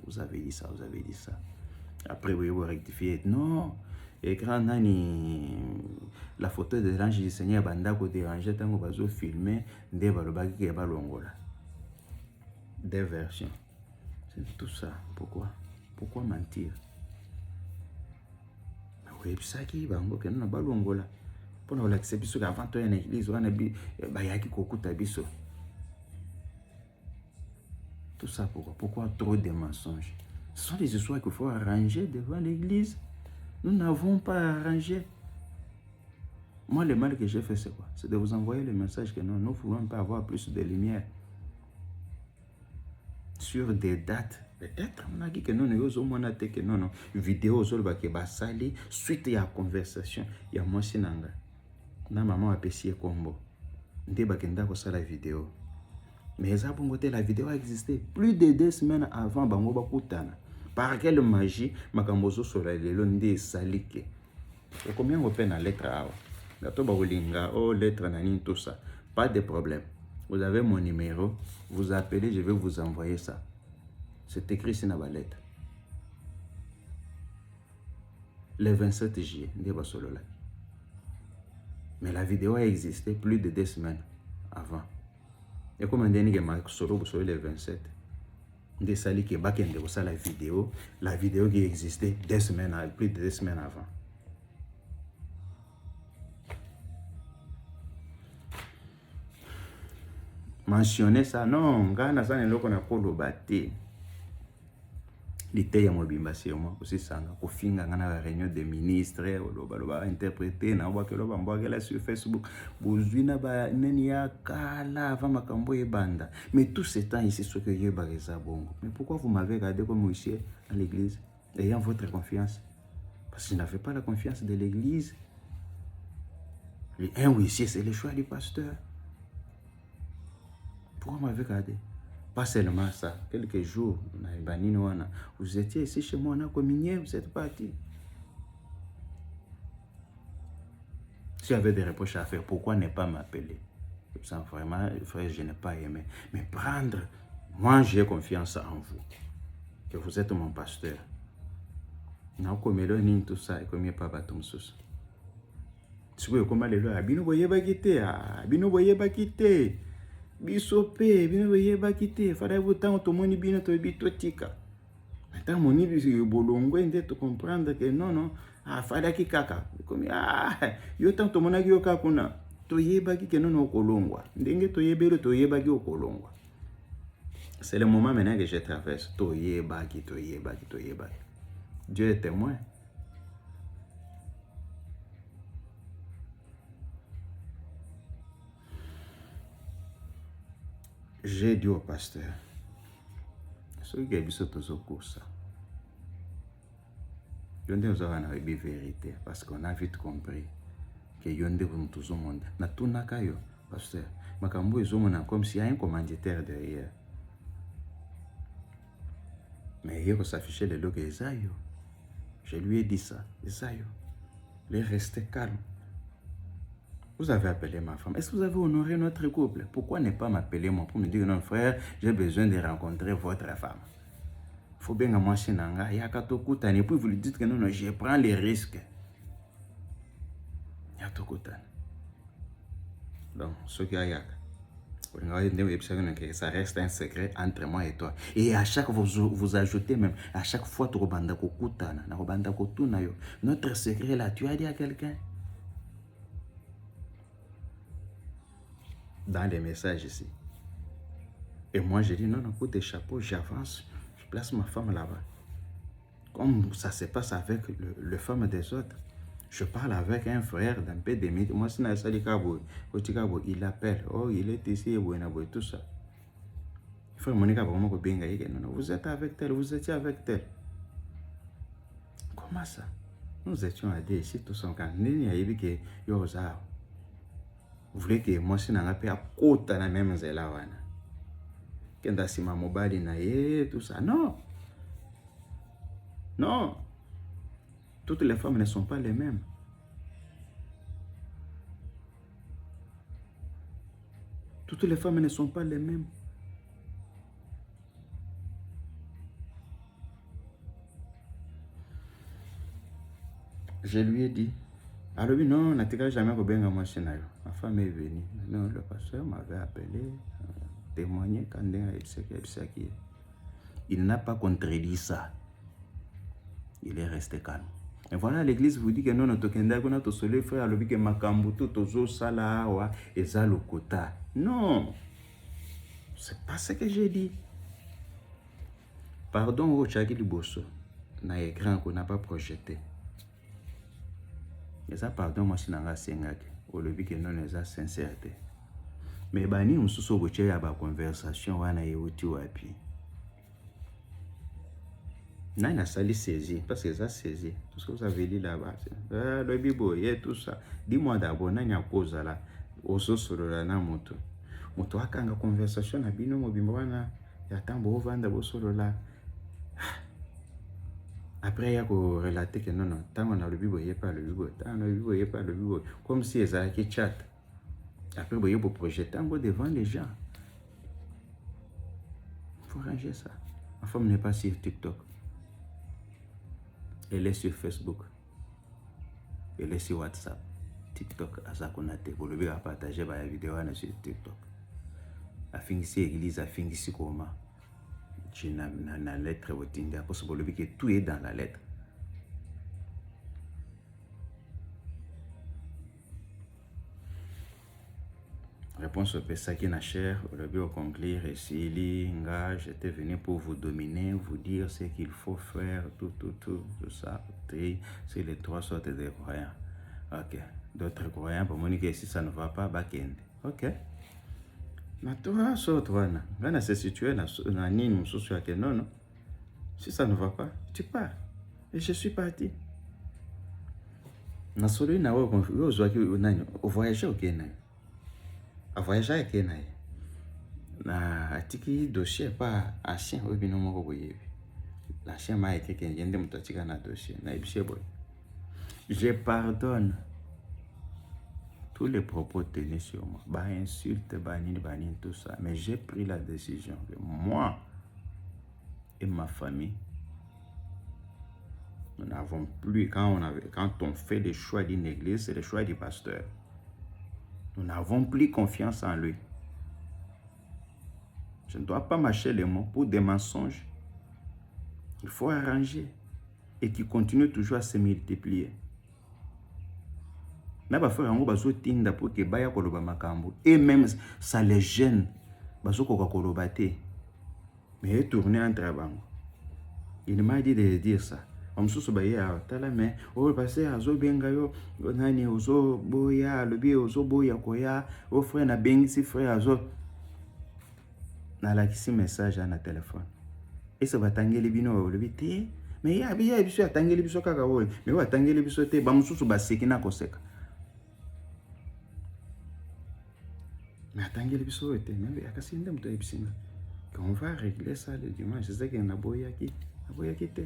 Vous avez dit ça, vous avez dit ça. Après, vous rectifiez. Non, écran nani, la photo de l'ange du Seigneur, banda ko déranger, tant qu'on va filmer, des balobaki qui est balongola. Des versions. C'est tout ça. Pourquoi? Pourquoi mentir? Oui, puis ça qui va, on va na balongola. Pour nous l'accepter, avant toi, en église, on a bi, bayaki kokuta biso. Tout ça pourquoi? Pourquoi trop de mensonges? Ce sont des histoires qu'il faut arranger devant l'église. Nous n'avons pas arrangé. Moi, le mal que j'ai fait, c'est quoi? C'est de vous envoyer le message que non, nous ne voulons pas avoir plus de lumière. Sur des dates. Peut-être, on a dit que non, que non, vidéo, sali, suite à la conversation, il y a moi, sinanga. Na maman a payé combo. Nde bakenda ko sala vidéo. Mais la vidéo a existé plus de 2 semaines avant bango bakutana. Par quelle magie makambozo sur la nde salike. Et combien on peine la lettre A? Gato baolinga, oh lettre nani tout ça. Pas de problème. Vous avez mon numéro, vous appelez, je vais vous envoyer ça. C'est écrit sur la lettre. Le 27 juillet, mais la vidéo a existé plus de 2 semaines avant. Et comme on dit que solo sur le 27, des sali qui bakende ça la vidéo qui existait 2 semaines, plus de 2 semaines avant. Mentionner ça, non, Ghana ça n'est pas qu'on a l'ité ya mobimba sur moi aussi sanga ko finga ngana la réunion des ministres loba interpréter na wa ke loba mbwa sur Facebook bozwina ba neni ya kala avant makambo e banda. Mais tout ce temps ici ce que yeba reza bongo. Mais pourquoi vous m'avez regardé comme huissier à l'église ayant votre confiance? Parce que je n'avais pas la confiance de l'église. Un huissier, c'est le choix du pasteur. Pourquoi vous m'avez regardé? Pas seulement ça, quelques jours, vous étiez ici chez moi, on a communié, vous êtes parti. Si j'avais des reproches à faire, pourquoi ne pas m'appeler? Vraiment, frère, je n'ai pas aimé. Mais prendre, moi j'ai confiance en vous, que vous êtes mon pasteur. Tout ça, et comme il n'y a pas de sous. Si vous voyez le abino voyez pas quitter, abino voyez pas quitter. Bisope, bino voyez pas quitter. Fallait vous tant tout le monde bino to bitotika. Maintenant mon ibi bolongo inde to comprendre que non, fallait ki kaka. Comme yo tant tout le monde yoka kuna. To yeba ki que non kolongwa. Ndenge to yebelo to yeba ki okolongwa. C'est le moment maintenant que je traverse. To yeba ki. Dieu est témoin. J'ai dit au pasteur, ceux qui ont vu ce cours, ils ont eu vérité parce qu'on a vite compris que Yonde vous tout le monde. Na tout nakayo, pasteur, makambo ils comme s'il y a un commanditaire derrière. Mais hier, on s'affichait le logo Esaïo. Je lui ai dit ça, Esaïo, il est resté calme. Vous avez appelé ma femme. Est-ce que vous avez honoré notre couple? Pourquoi ne pas m'appeler moi pour me dire non frère, j'ai besoin de rencontrer votre femme? Il faut bien que moi je n'anga yakatokutane et puis vous lui dites que non, je prends les risques. Yakatokutane. Donc ce qui a yak. Ça reste un secret entre moi et toi. Et à chaque fois, vous ajoutez même, à chaque fois, notre secret là, tu as dit à quelqu'un? Dans les messages ici. Et moi, j'ai dit, non, coup de chapeau, j'avance, je place ma femme là-bas. Comme ça se passe avec le femme des autres. Je parle avec un frère d'un peu de mythe. Moi, c'est il appelle. Oh, il est ici, et tout ça. Frère Monica, vous êtes avec tel, vous étiez avec tel. Comment ça? Nous étions à dire ici, tout ça. Quand il y a eu que vous voulez que moi, si je n'ai pas côté la même zélawana. Quand si ma mobile na tout ça. Non. Non. Toutes les femmes ne sont pas les mêmes. Toutes les femmes ne sont pas les mêmes. Je lui ai dit, alors oui, non, n'a jamais rebenga moi scénario. Ma femme est venue. Non, le pasteur m'avait appelé, témoigné quand il n'a pas contredit ça. Il est resté calme. Et voilà, l'église vous dit que non, notre kenda qu'on a tout seul frère, le que makambutu tozo sala wa ezalo kota. Non, c'est pas ce que j'ai dit. Pardon au Chaki Liboso, na écran qu'on n'a pas projeté. Et ça, pardon, moi, c'est un sengaki. Au levi que non, les a sincérité. Mais bani, on se sauve à la conversation, on a eu au api. Non, il a sali saisi, parce que ça saisi. Tout ce que vous avez dit là-bas, le bibo, il y a tout ça. Dis-moi d'abord, il y a cause là. Au solo là, na moto. Moto a kanga conversation, na bino mobimbo wana, ya tambo vanda bo solo là. Après, il y a relaté que non, tant on a le bibo, il n'y a pas le bibo, tant on a le bibo, il n'y a pas le bibo. Comme si ils avaient chat. Après, il y a un projet, tant devant les gens. Il faut ranger ça. Ma femme n'est pas sur TikTok. Elle est sur Facebook. Elle est sur WhatsApp. TikTok, à ça qu'on a été. Vous le partager la vidéo sur TikTok. A fin ici, l'église, a fin ici, comment? J'ai la lettre au Tinder, parce que tout est dans la lettre. Réponse au Pesaki na cher, le bio conclure ici, Linga, j'étais venu pour vous dominer, vous dire ce qu'il faut faire, tout ça. C'est les 3 sortes de croyants. Ok. D'autres croyants, pour moi, que si ça ne va pas, bakende. Ok. Mais toi, toi, on se situé dans Nîmes, non. Si ça ne va pas, tu pars. Et je suis parti. Na solo na wo ozwaki nani o voyager au Kenya. A voyager au Kenya. Na atiki dossier pas ancien o bino moko boye. La chien m'a écrit que yende mutatika na dossier na ibishe boy. Je pardonne tous les propos tenus sur moi. Bah insulte, banine, tout ça. Mais j'ai pris la décision que moi et ma famille, nous n'avons plus, quand on fait le choix d'une église, c'est le choix du pasteur. Nous n'avons plus confiance en lui. Je ne dois pas mâcher les mots pour des mensonges. Il faut arranger et qui continue toujours à se multiplier. Pour que baya koloba makambo et même ça les gêne baso koka kolobate mais tourner entre bango. Il m'a dit de dire ça. Amsusu ba ya tala mais o passer azo benga yo nani ozo boya lobi ozo boya koya o frère na bengi si frère azo na la kisi message na téléphone et ça va tangeli bino lobi te mais ya biso atangeli biso kaka wo mais wa tangeli biso te ba mususu ba sekina koseka. Mais attendez les bisous était même à casser une de piscine. Quand on va régler ça le dimanche, c'est ça qu'il y a un boyaki te.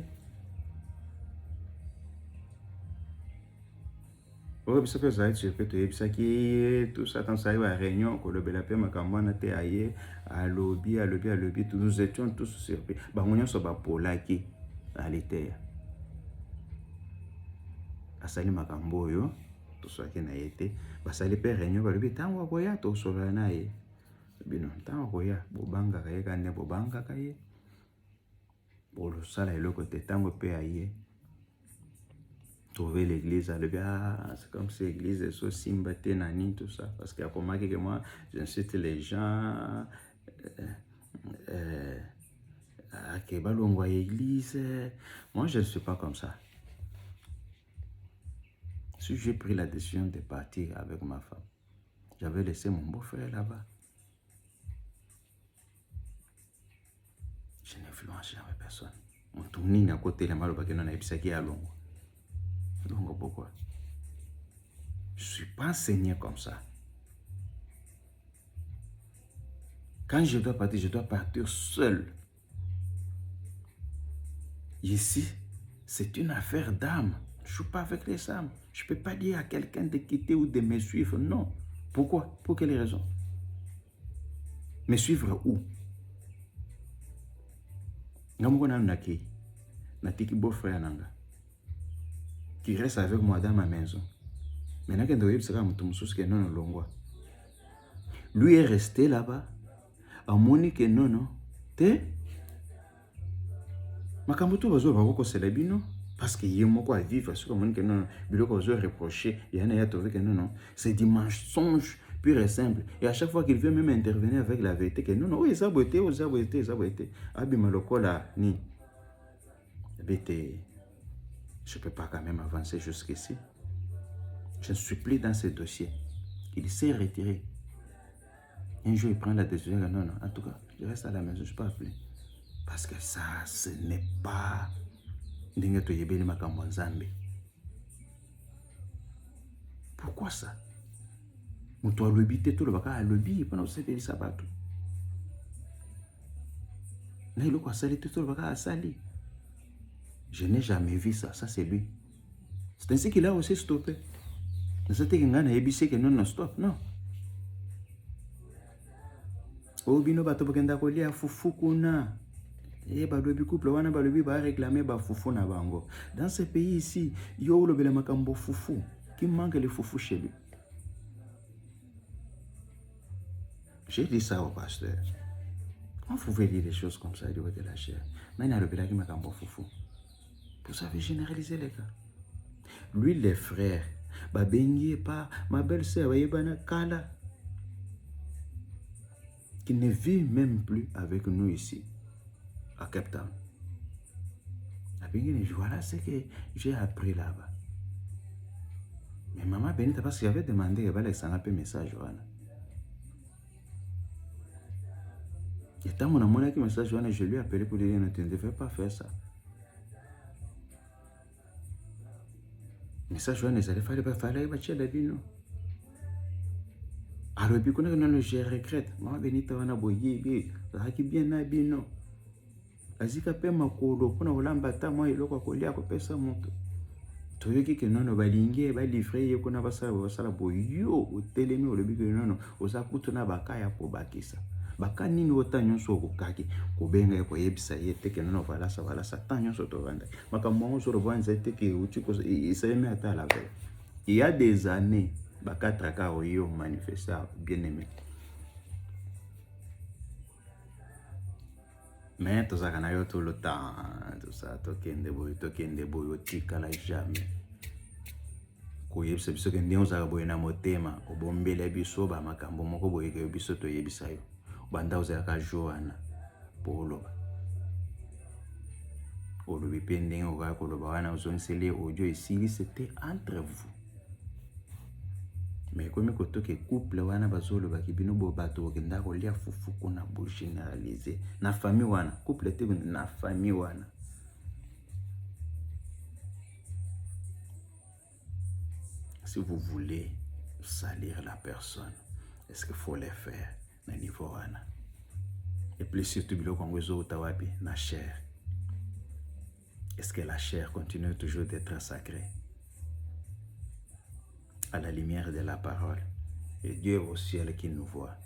Oh, bisous que ça tu peux te bisaki tout ça quand ça arrive à réunion que le bel appel ma campagne te aillé à lobby tout nous étions tous surpris. Bah on y a so ba polaki à l'été. À sali makambo yo. Tout ça qui n'a été basali pe réunion ba lobi tango koya to solo na ye bino tango koya bobanga kaye kande bobanga kaye bolo sala le côté tango pe aye trouver l'église à lebi c'est comme si l'église est so simba tenani tout ça parce qu'il y a comment que moi j'incite les gens à que balongo à l'église. Moi je ne suis pas comme ça. Si j'ai pris la décision de partir avec ma femme, j'avais laissé mon beau-frère là-bas. Je n'influence jamais personne. Mon tournis à côté de la malle, non a à Longo. Longo, pourquoi? Je ne suis pas enseigné comme ça. Quand je dois partir seul. Ici, c'est une affaire d'âme. Je ne suis pas avec les âmes. Je ne peux pas dire à quelqu'un de quitter ou de me suivre. Non. Pourquoi? Pour quelle raison? Me suivre où? Natiki beau-frère nanga qui reste avec moi dans ma maison. Maintenant que lui est resté là-bas. A Monique non. Te makambutu bazo bako celebino parce que yemo ko vivre sur Monique non biloko bazo reprocher yana ya trouvé que non c'est du mensonge pur et simple et à chaque fois qu'il veut même intervenir avec la vérité que non oui ça beauté abi malokola ni bête. Je peux pas quand même avancer jusqu'ici. Je ne suis plus dans ce dossier. Il s'est retiré. Un jour, il prend la décision. Non, en tout cas, je reste à la maison, je ne suis pas appelé. Parce que ça, ce n'est pas... Pourquoi ça? Tout le baka a lobby pendant que c'est sabato. Je n'ai jamais vu ça. Ça, c'est lui. C'est ainsi qu'il a aussi stoppé. C'était que non, stop. Non. Obino bato bakenda kolia fufu kuna. Balobi couple wana balobi ba réclamer ba fufu na bango. Dans ce pays ici, yo le bela makambo fufu. Qui manque le fufu chez lui? J'ai dit ça au pasteur. Comment vous pouvez dire des choses comme ça de la chair? Maintenant le bela qui makambo fufu. Vous savez généraliser les cas. Lui les frères, ba bengi pas ma belle-sœur yebana kala. qui ne vit même plus avec nous ici, à Cape Town. Voilà ce que j'ai appris là-bas. Mais maman Benita, parce que j'avais demandé, elle va laisser un peu message. Voilà. Et tant que mon message, je lui ai appelé pour lui dire, tu ne devais pas faire ça. Message, il fallait battre la vie, non? Alors, puis, je regrette. Maman Benita, on a boyé, ça qui bien na bino. Azika pe makolo, pour nous l'embata, moi, il a collé à copier ça, mon tout. Toyoki que non, balingue, balifré, yoko na basala boyo, au télémé, au lebi que non, au sakuto na bakaya pour bakisa. Baka nini ota nyonso okokaki kobenga ko yebisa yete ke non voilà ça tant nyonso to vanda maka mongo sur vanza ete ke uti ko iseme ata la veille. Il y a des années baka traka oyo manifester bien aimé. Mais tout ça kana yo tout le temps tout ça to kende boy otika la jamais. Koyebisa biso ke ndenge ozaka boye na motema obombela biso ba makambo moko boye ke biso to yebisa yo. Banda ozalaka Joana pour oloba olobi pe ndenge okaka koloba wana ozongiseli audio esili c'était entre vous. Mais comme kotoke couple wana bazolobaki bino bo bato okenda kolia fufu kuna bo généraliser na famille wana couple te na famille wana. Si vous voulez salir la personne, est-ce qu'il faut le faire na niveau wana? Et plus surtout bilo kongozo utawapi na chair. Est-ce que la chair continue toujours d'être sacrée à la lumière de la parole? Et Dieu au ciel qui nous voit.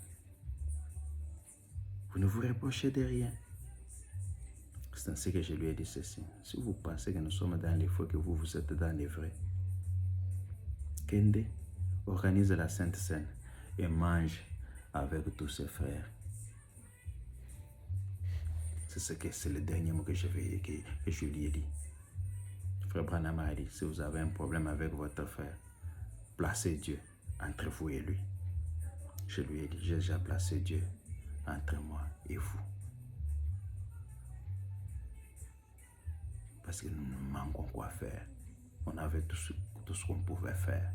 Vous ne vous reprochez de rien. C'est ainsi que je lui ai dit ceci. Si vous pensez que nous sommes dans les faux, que vous êtes dans les vrais, Kende organise la Sainte Seine et mange avec tous ses frères. C'est le dernier mot que je lui ai dit. Frère Branham a dit, si vous avez un problème avec votre frère, placez Dieu entre vous et lui. Je lui ai dit, j'ai déjà placé Dieu entre moi et vous. Parce que nous nous manquons quoi faire. On avait tout ce qu'on pouvait faire.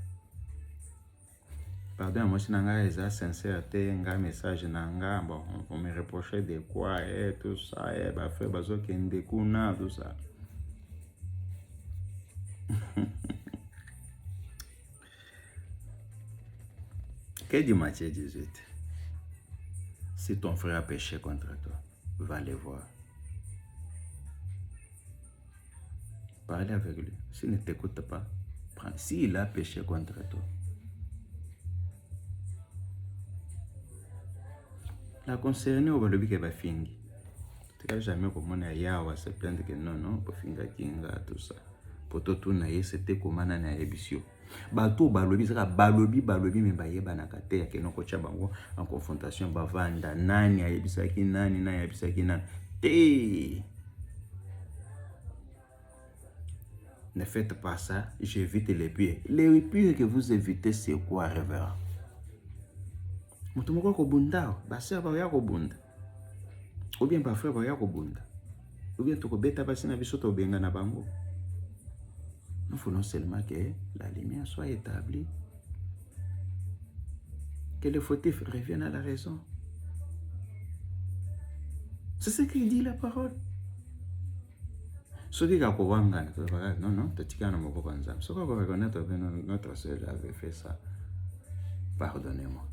Pardon, moi, si je suis sincère, un message, bon, on me reprochait de quoi, et tout ça, et bah, frère, bazo kende kuna, tout ça. Que dit Matthieu 18? Si ton frère a péché contre toi, va le voir. Parlez avec lui. S'il ne t'écoute pas, s'il a péché contre toi, la concernée au balobi que va fingi. Tu n'as jamais comment yawa se plaindre que non, pour finga kinga tout ça. Pour tout na c'était comment na ebisio. Bato balobi saka balobi mais bayeba na kate ya kenoko cha bango en confrontation bavanda nani ayebisaki nani na ayebisaki nani. Te. Ne faites pas ça, j'évite les pieds. Les pieds que vous évitez, c'est quoi, révérend? Mutumoko kobunda, basa ba ya kobunda. Ou bien ba frère ba ya kobunda. Ou bien to kobeta basi na biso to benga na bango. Nous voulons seulement que la lumière soit établie. Que le fautif revienne à la raison. C'est ce qu'il dit la parole. Ce qui a non, ce qu'on va reconnaître que notre soeur avait fait ça. Pardonnez-moi.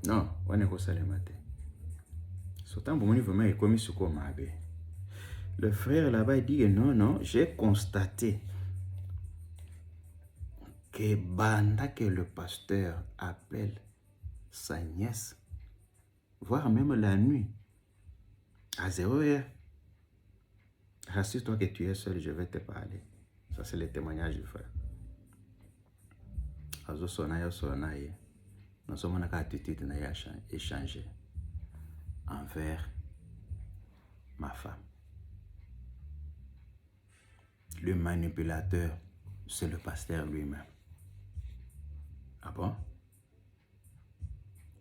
Non, on est au salémate. Surtout pour moi, vraiment, il commis ce qu'on m'a dit. Le frère là-bas, il dit que non, j'ai constaté que banda que le pasteur appelle sa nièce, voire même la nuit, à 0h. Rassure-toi que tu es seul, je vais te parler. Ça, c'est le témoignage du frère. Azo sonaye. Nous sommes en attitude échanger envers ma femme. Le manipulateur, c'est le pasteur lui-même. Ah bon?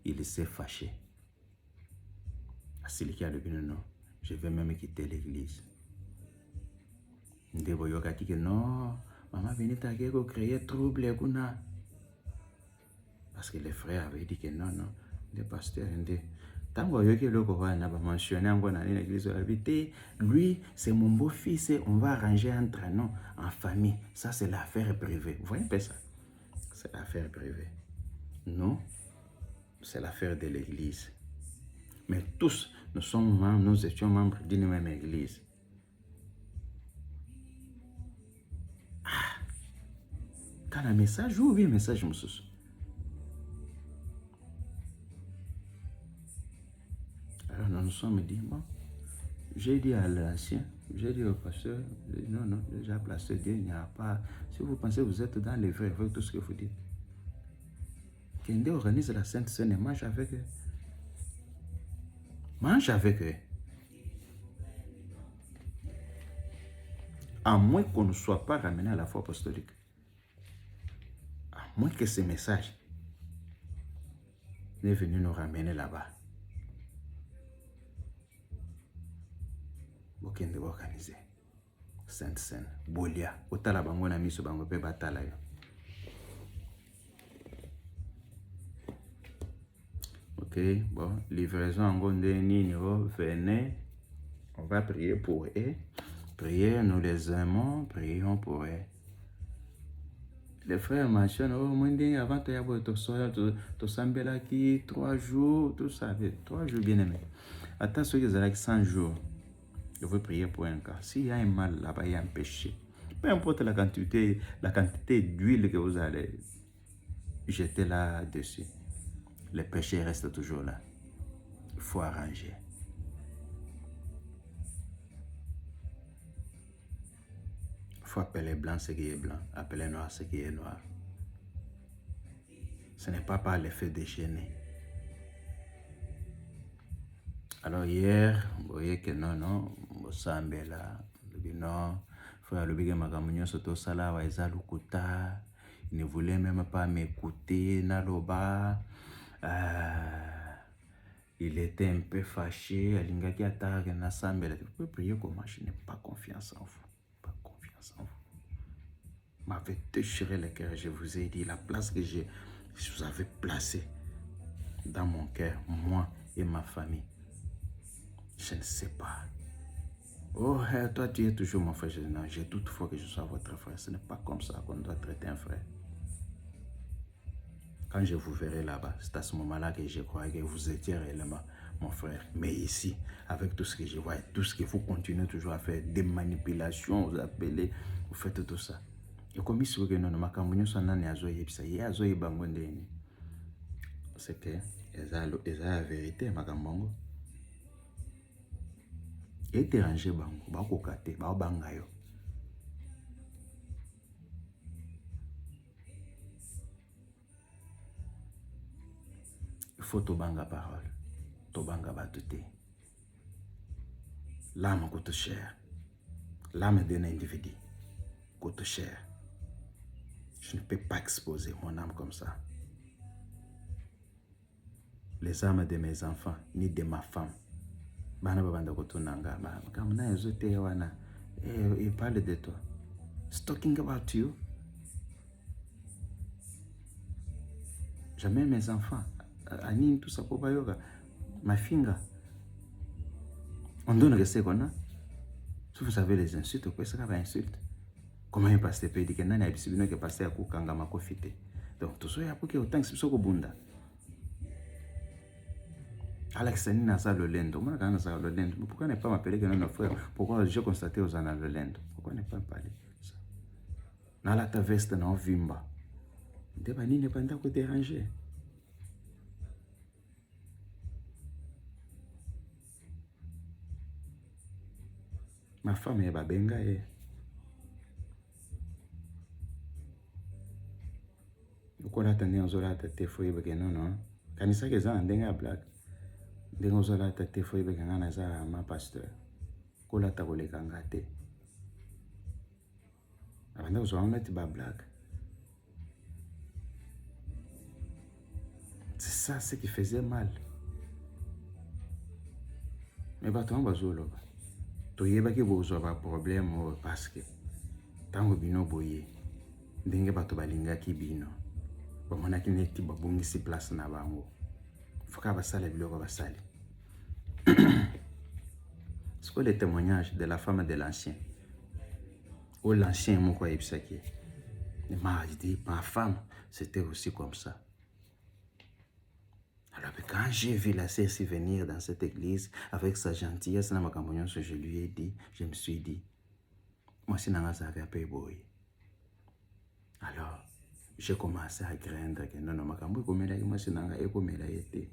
il s'est fâché. Asiliki alobi non, je vais même quitter l'église. Ndebo yokati que non, maman venait à créer trouble kuna. Parce que les frères avaient dit que non, le pasteur ndé. Tango yoki loko wana ba mentionné ngo na l'église habité, lui c'est mon beau-fils, on va arranger entre nous en famille. Ça c'est l'affaire privée. Vous voyez pas ça? C'est l'affaire privée. Non, c'est l'affaire de l'église. Mais tous, nous étions membres d'une même église. Ah, quand un message, ou bien message, monsieur. Alors nous nous sommes dit, bon, j'ai dit à l'ancien, j'ai dit au pasteur, non, j'ai placé Dieu, il n'y a pas. Si vous pensez que vous êtes dans les vrais, avec tout ce que vous dites, Kende organise la Sainte Seine et mange avec eux. Mange avec eux. À moins qu'on ne soit pas ramené à la foi apostolique. À moins que ce message n'est venu nous ramener là-bas. Bokende organiser. Sainte Seine. Bolia. Otala bango na miso bango pe batala yo. Ok, bon, livraison en Gondeni, venez, on va prier pour eux. Priez, nous les aimons, prions pour eux. Les frères mentionnent, oh, moi, avant de y tu sambela qui 3 jours, tout ça, 3 jours bien aimés. Attends, ceux qui ont 100 jours, je veux prier pour un cas. S'il y a un mal là-bas, il y a un péché. Peu importe la quantité d'huile que vous allez jeter là-dessus. Le péché reste toujours là. Il faut arranger. Il faut appeler blanc ce qui est blanc, appeler noir ce qui est noir. Ce n'est pas par l'effet déchaîné. Alors hier, vous voyez que non, vous savez là, non, frère le big magamunyo soto sala wa ezalukuta, il ne voulait même pas m'écouter, naloba. Il était un peu fâché, alingaki attaque na sambela. Vous pouvez prier comment? Je n'ai pas confiance en vous. Pas confiance en vous. M'avait déchiré le cœur, je vous ai dit, la place que je vous avais placée dans mon cœur, moi et ma famille. Je ne sais pas. Oh, toi tu es toujours mon frère. Je dis non, j'ai toutefois que je sois votre frère. Ce n'est pas comme ça qu'on doit traiter un frère. Quand je vous verrai là-bas, c'est à ce moment-là que je crois que vous étiez réellement mon frère. Mais ici, avec tout ce que je vois, tout ce que vous continuez toujours à faire, des manipulations, vous appelez, vous faites tout ça. Et comme il se que non, c'est que c'est la vérité, Makambongo. Et déranger bango, bako kate, bao bangayo. Il faut tobanga parole, tobanga batute. L'âme coûte cher. L'âme d'un individu coûte cher. Je ne peux pas exposer mon âme comme ça. Les âmes de mes enfants, ni de ma femme. Il parle de toi. It's talking about you. Jamais mes enfants. Anine tout ça pour bayoga. Ma finga. On donne que c'est qu'on a. Si vous avez les insultes, pourquoi ça va insulte? Comment un pasteur peut dire que nani abisibino que pasteur a kukanga makofite. Donc tout ça y a pour que autant que c'est bunda. Alex Nini Naza Lolendo. Moi, quand Naza Lolendo, pourquoi ne pas m'appeler que non, frère? Pourquoi j'ai constaté aux Anna Lolendo? Pourquoi ne pas parler de ça? Dans la veste, non, vimba. Debani n'est pas de déranger. Ma femme est babenga et. Pourquoi l'attendez en zola tête fouille que non? Quand il s'agit de ça, on dengue à blague. Dengue en zola tête fouille que non, ça ma pasteur. Kola tabole kangate. Avant de vous en mettre bas blague. C'est ça ce qui faisait mal. Mais bato bazoloba toyebaki bozwa ba problème parce que tango bino boye ndenge bato balingaki bino bamonaki neti babongisi place na bango foka basala biloko basali. C'est quoi le témoignage de la femme de l'ancien ou l'ancien moko yebisaki m'a dit ma femme c'était aussi comme ça. Alors quand j'ai vu la sœur venir dans cette église avec sa gentillesse, je lui ai dit, je me suis dit, moi c'est un peu boy. Alors j'ai commencé à craindre que non, moi c'est un peu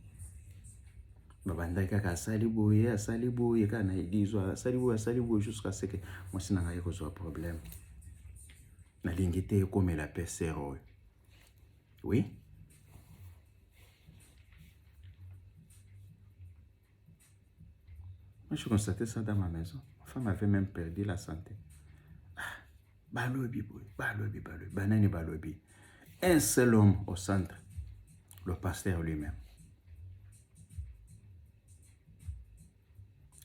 babanda kaka asali boye kana idizwa asali boye jusqu'à ce que moi c'est un problème. Na lingité comme la PCR. Oui. Moi, je constatais ça dans ma maison. Ma femme avait même perdu la santé. Balobi. Banani balobi. Un seul homme au centre, le pasteur lui-même.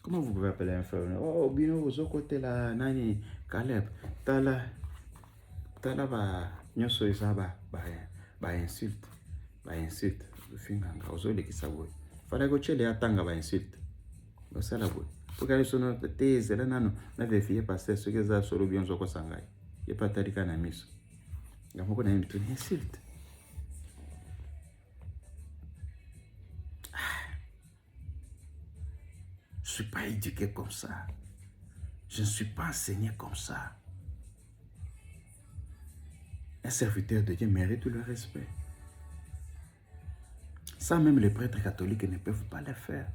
Comment vous pouvez appeler un frère? Oh, bino, vous côté là, nani, Caleb, tala ba, nyoso isaba, ba insulte. Finganga, ozole kisaboy. Fallait que tu les attendes ba insulte. Ça la boue. Pour qu'elle soit notre thèse, là, non, na vérifié passer ce que ça solo bien zoko sangai. Y a pas tarika na miso. Ngamoko na une insulte. Je suis pas éduqué comme ça. Je ne suis pas enseigné comme ça. Un serviteur de Dieu mérite tout le respect. Ça, même les prêtres catholiques ne peuvent pas le faire.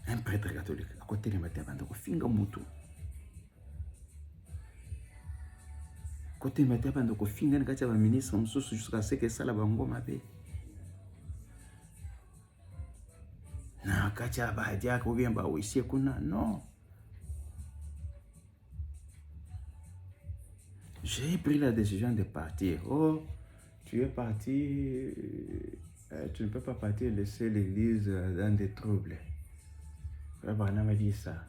Un prêtre catholique, à côté de Mathieu Bando, finga mutu. Côté de Mathieu Bando, finga n'gacha ba ministre mususu jusqu'à ce que ça la bango mabe. Na kacha ba dia ko bien ba wisi kuna non. J'ai pris la décision de partir. Oh, tu es parti, tu ne peux pas partir laisser l'église dans des troubles. Rabana m'a dit ça.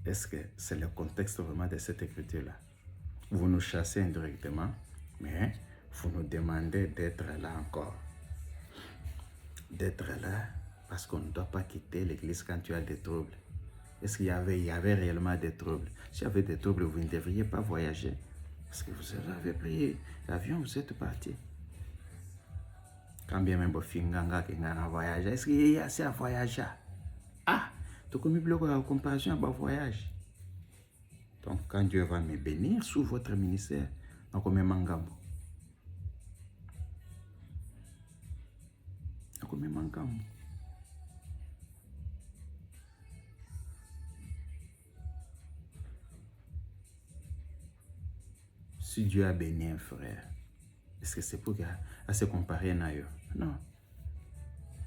Est-ce que c'est le contexte vraiment de cette écriture-là? Vous nous chassez indirectement, mais vous nous demandez d'être là encore. D'être là parce qu'on ne doit pas quitter l'église quand tu as des troubles. Est-ce qu'il y avait réellement des troubles? S'il y avait des troubles, vous ne devriez pas voyager. Parce que vous avez pris l'avion, vous êtes parti. Quand bien même vous voyage, est-ce qu'il y a assez à voyager? Ah, tu as mis en comparaison à un voyage. Donc, quand Dieu va me bénir sous votre ministère, donc on me mangambo. Donc on me mangambo. Si Dieu a béni un frère, est-ce que c'est pour se comparer à eux? Non.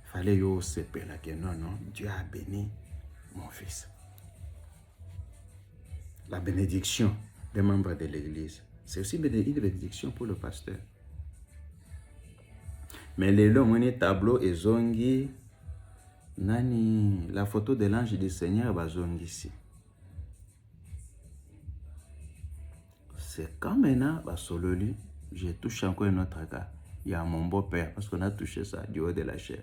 Fallait yo se pela que non, Dieu a béni mon fils. La bénédiction des membres de l'église, c'est aussi une bénédiction pour le pasteur. Mais les longs, on est tableau et zongi, nani, la photo de l'ange du Seigneur, va zongi ici. C'est quand maintenant, Sololi, j'ai touché encore un autre cas. Il y a mon beau-père, parce qu'on a touché ça du haut de la chair.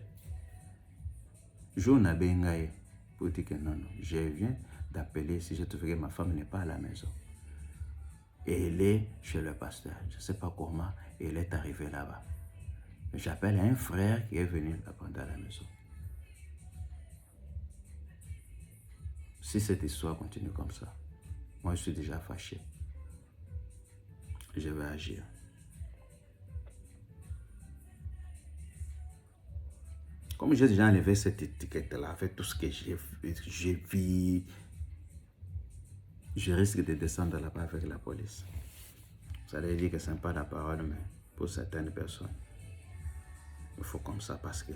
Je n'ai pas pour dire que non, je viens d'appeler si je trouve que ma femme n'est pas à la maison. Et elle est chez le pasteur. Je ne sais pas comment elle est arrivée là-bas. J'appelle un frère qui est venu la prendre à la maison. Si cette histoire continue comme ça, moi je suis déjà fâché. Je vais agir. Comme j'ai déjà enlevé cette étiquette-là, avec tout ce que j'ai vu, je risque de descendre là-bas avec la police. Vous allez dire que ce n'est pas la parole, mais pour certaines personnes, il faut comme ça parce que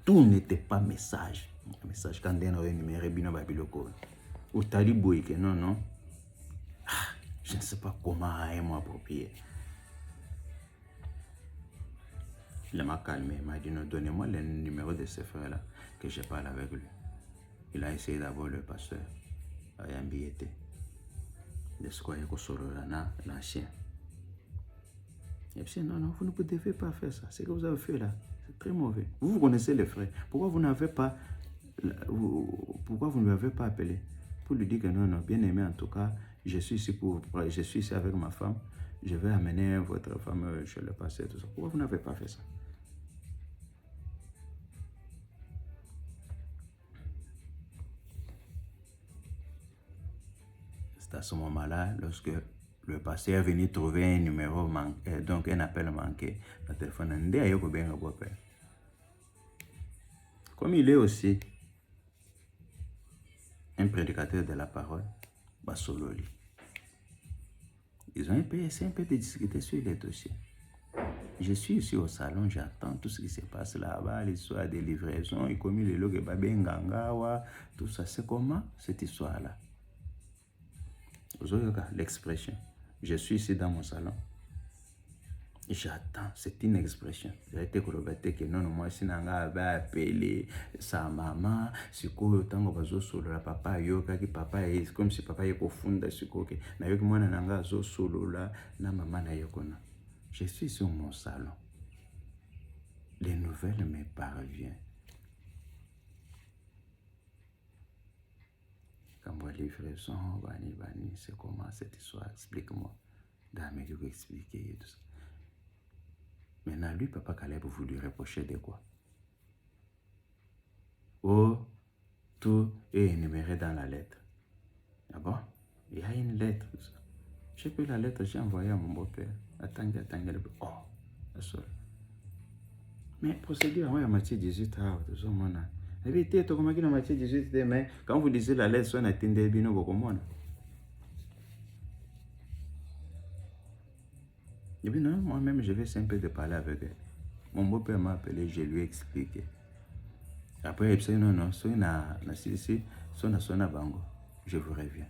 tout n'était pas message. Message quand on a numéro bino babiloko. Ou taliboué que non. Je ne sais pas comment m'approprier. Il m'a calmé, il m'a dit non, donnez-moi le numéro de ce frère-là, que je parle avec lui. Il a essayé d'avoir le pasteur, Ayambiete, de ce qu'on a l'ancien. Et puis non, non, vous ne devez pas faire ça. Ce que vous avez fait là, c'est très mauvais. Vous connaissez les frères. Pourquoi vous n'avez pas, pourquoi vous ne l'avez pas appelé pour lui dire que non, non, bien aimé en tout cas, je suis ici avec ma femme, je vais amener votre femme chez le pasteur, tout ça. Pourquoi vous n'avez pas fait ça? C'est à ce moment-là, lorsque le pasteur est venu trouver un numéro manqué, donc un appel manqué, le téléphone, comme il est aussi un prédicateur de la parole, Basololi. Ils ont essayé un peu de discuter sur les dossiers. Je suis ici au salon, j'attends tout ce qui se passe là-bas, l'histoire des livraisons, et comme il est là, tout ça. C'est comment cette histoire-là? L'expression. Je suis ici dans mon salon. J'attends, c'est une expression. J'ai été colobate que non, moi, si nanga avait appelé sa maman, c'est quoi, tant que bazo solo la papa yoka qui papa est comme si papa est profond sur quoi que na yoki moi nanga zo solo là na maman na yokona. Je suis sur mon salon. Les nouvelles me parviennent. Quand moi livraison, bani, c'est comment cette histoire? Explique-moi. Dame, je vais expliquer tout ça. Maintenant, lui, Papa Caleb, vous lui reprochez de quoi? Oh, tout est énuméré dans la lettre. Ah bon? Il y a une lettre. J'ai pris la lettre, j'ai envoyé à mon beau-père. Attends. Oh, la seule. Mais procédure, moi, à Matthieu 18, tout ça, mon âme. Et puis, tu es comme dans Matthieu 18, mais quand vous lisez la lettre, on a atteint bien beaucoup moins. Et puis, non, moi-même, je vais simple de parler avec elle. Mon beau-père m'a appelé, je lui ai expliqué. Après, il non, non, je vous reviens.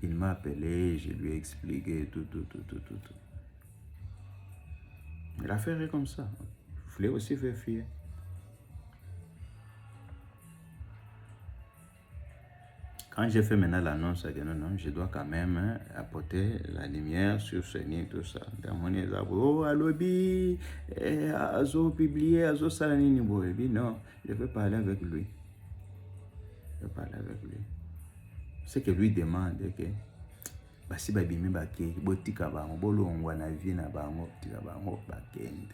Il m'a appelé, je lui ai expliqué tout. L'affaire est comme ça. Je voulais aussi vérifier. Quand j'ai fait maintenant l'annonce, j'ai dit non, je dois quand même apporter la lumière sur ce nid, tout ça. Dans mon oh, alobi, azo publié, azo salanini boebi. Non, je veux parler avec lui. Ce que lui demande, que basi babimi bake, botika bango, bolongwa na vie na bango, tika bango bakende.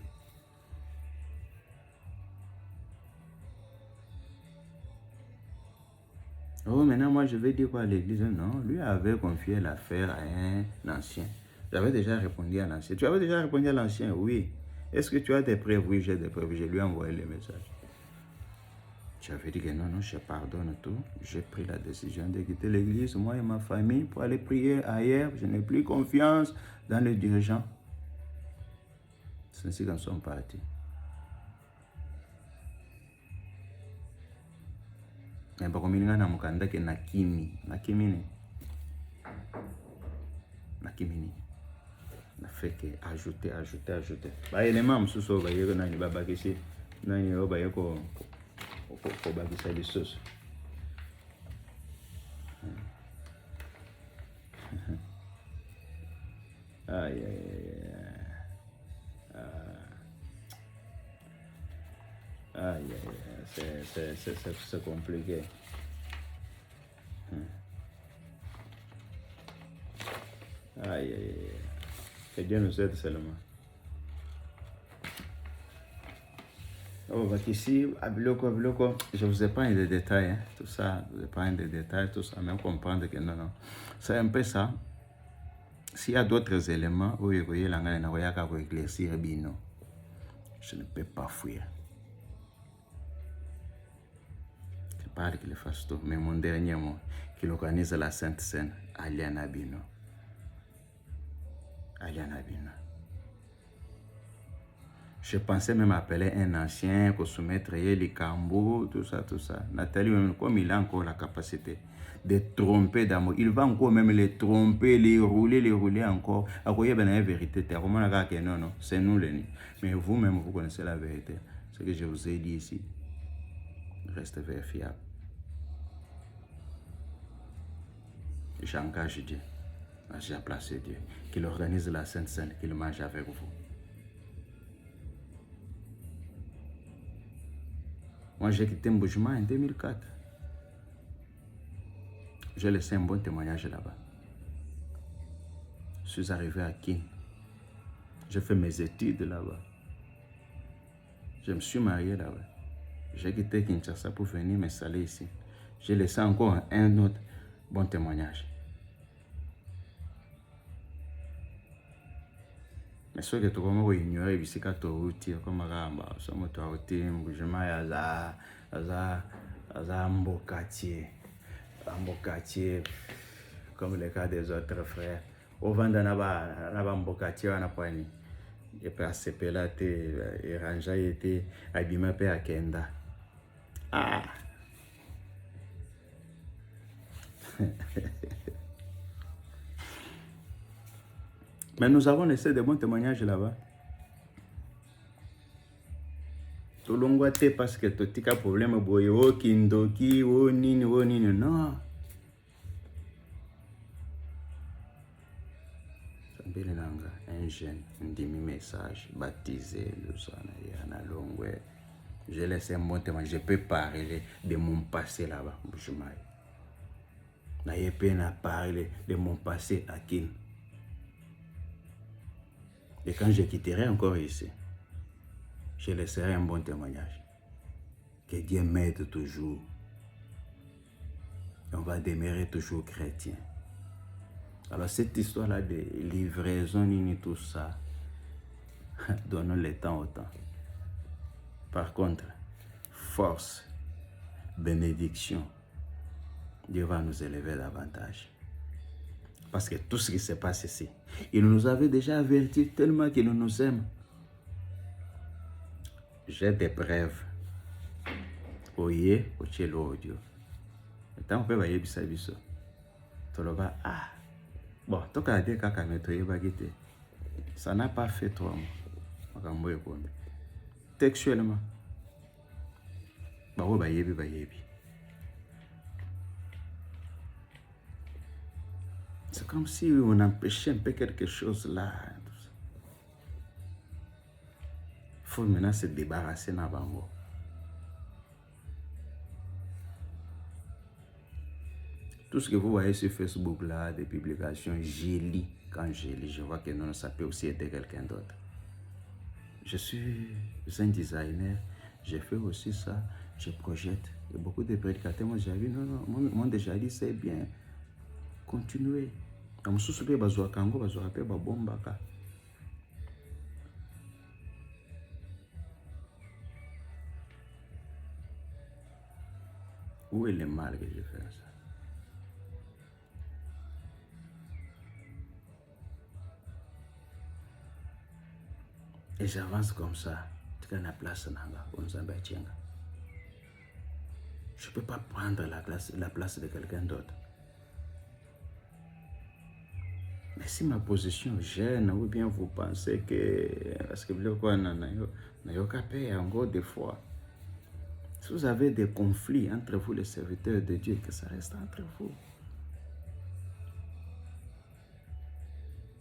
Oh, maintenant, moi, je vais dire quoi à l'église? Non, lui avait confié l'affaire à un ancien. J'avais déjà répondu à l'ancien. Tu avais déjà répondu à l'ancien? Oui. Est-ce que tu as des preuves? Oui, j'ai des preuves. Je lui ai envoyé le message. J'avais dit que non, je pardonne tout. J'ai pris la décision de quitter l'église, moi et ma famille, pour aller prier ailleurs. Je n'ai plus confiance dans les dirigeants. C'est ainsi qu'en sommes partis. Mais pas comme il y a un qui nakimi na fait que ajouter. Bah élément msuso ba yeko nani baba kisi nani oba yeko ko ba kisa les sauces. Aïe. C'est compliqué. Aïe. Que Dieu nous aide seulement. Oh, parce qu'ici, à Biloko, je vous épargne des détails, hein, tout ça, je vous épargne des détails, tout ça, même comprendre que non. C'est un peu ça. S'il y a d'autres éléments, où vous voyez, éclaircir, non, je ne peux pas fuir. Je parle qu'il fasse tout, mais mon dernier mot, qu'il organise la Sainte Seine, Aliana Bino. Je pensais même appeler un ancien pour soumettre les Cambo, tout ça, tout ça. Nathalie, même comme il a encore la capacité de tromper d'amour, il va encore même les tromper, les rouler encore. Alors, il y a une vérité. Non, non, c'est nous les nids. Mais vous-même, vous connaissez la vérité. Ce que je vous ai dit ici, reste vérifiable. J'engage Dieu. J'ai placé Dieu. Qu'il organise la Sainte Seine, qu'il mange avec vous. Moi, j'ai quitté Mbujima en 2004. J'ai laissé un bon témoignage là-bas. Je suis arrivé à Kin. J'ai fait mes études là-bas. Je me suis marié là-bas. J'ai quitté Kinshasa pour venir m'installer ici. J'ai laissé encore un autre bon témoignage. Mais ce que tu commences à ignorer, c'est que tu as outil, comme Ramba, sommes tu as outil, Mbujima, Yaza, Mbokatier, comme le cas des autres frères. Au Vanda Naba Mbokatier, on a poigné. Et puis à Sepela, et Ranja était abîmé à Kenda. Ah! Mais nous avons laissé de bons témoignages là-bas. Tout le monde parce que tu as un problème, oh kindoki, oh nini, non. Un jeune, un demi-message, baptisé, j'ai laissé un bon témoignage. Je peux parler de mon passé là-bas. Je peux parler de mon passé à Kin. Et quand je quitterai encore ici, je laisserai un bon témoignage. Que Dieu m'aide toujours. Et on va demeurer toujours chrétien. Alors cette histoire-là de livraison, tout ça, donnons le temps au temps. Par contre, force, bénédiction, Dieu va nous élever davantage. Parce que tout ce qui se passe ici, il nous avait déjà averti tellement qu'il nous aime. J'ai des preuves. Oye, ochelo audio. Et tant que vous voyez ça, ah, bon, tout cas, ça n'a pas fait 3 mois. Textuellement. C'est comme si on empêchait un peu quelque chose là. Il faut maintenant se débarrasser d'avant. Tout ce que vous voyez sur Facebook là, des publications, j'ai lu. Quand j'ai lu, je vois que non, ça peut aussi aider quelqu'un d'autre. Je suis un designer, j'ai fait aussi ça, je projette. Et beaucoup de prédicateurs m'ont déjà dit, non, m'ont déjà dit, c'est bien. Continuez. Comme si vous avez Kango, vous avez Bombaka. Où est le mal que je fais ça? Et j'avance comme ça. Je ne peux pas prendre la place de quelqu'un d'autre. Mais si ma position gêne, ou bien vous pensez que... Parce que vous avez encore des fois. Si vous avez des conflits entre vous, les serviteurs de Dieu, que ça reste entre vous.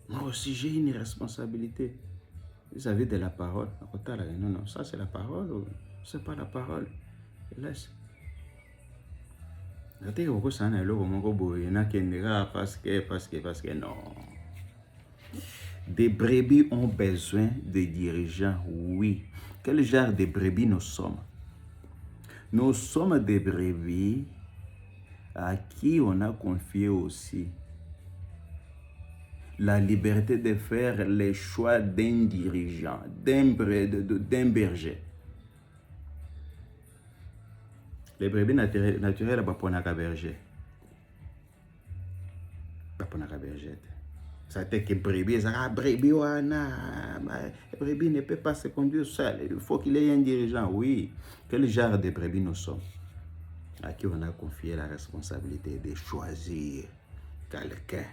Moi aussi, j'ai une responsabilité. Vous avez de la parole. Non, ça c'est la parole ou c'est pas la parole. Laisse. Parce que non. Des brebis ont besoin de dirigeants, oui. Quel genre de brebis nous sommes? Nous sommes des brebis à qui on a confié aussi la liberté de faire les choix d'un dirigeant, d'un berger. Les brebis naturelles, berger. Ça fait que brebis, brebis, brebis ne peut pas se conduire seul. Il faut qu'il ait un dirigeant. Oui. Quel genre de brebis nous sommes? À qui on a confié la responsabilité de choisir quelqu'un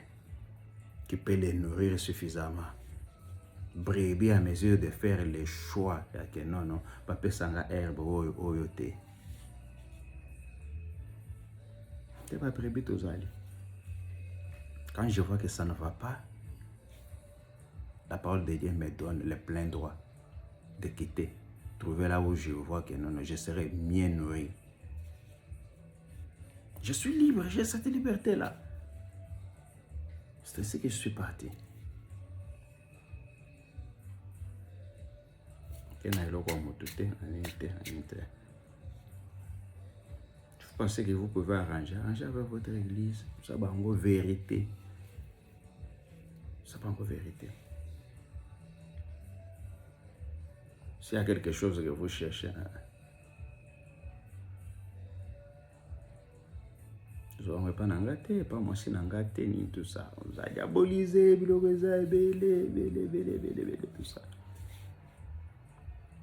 qui peut les nourrir suffisamment. Brebis à mesure de faire les choix. Que non, non, papa sanga herbe, oyote. C'est pas brebis tous allés. Quand je vois que ça ne va pas, la parole de Dieu me donne le plein droit de quitter. Trouver là où je vois que non, non, je serai mieux nourri. Je suis libre, j'ai cette liberté-là. C'est ainsi que je suis parti. Je pensez que vous pouvez arranger avec votre église. Ça va en vérité. Ça va en vérité. S'il y a quelque chose que vous cherchez, je ne vais pas n'engater, pas moi si n'engater ni tout ça. Vous avez diabolisé, tout ça.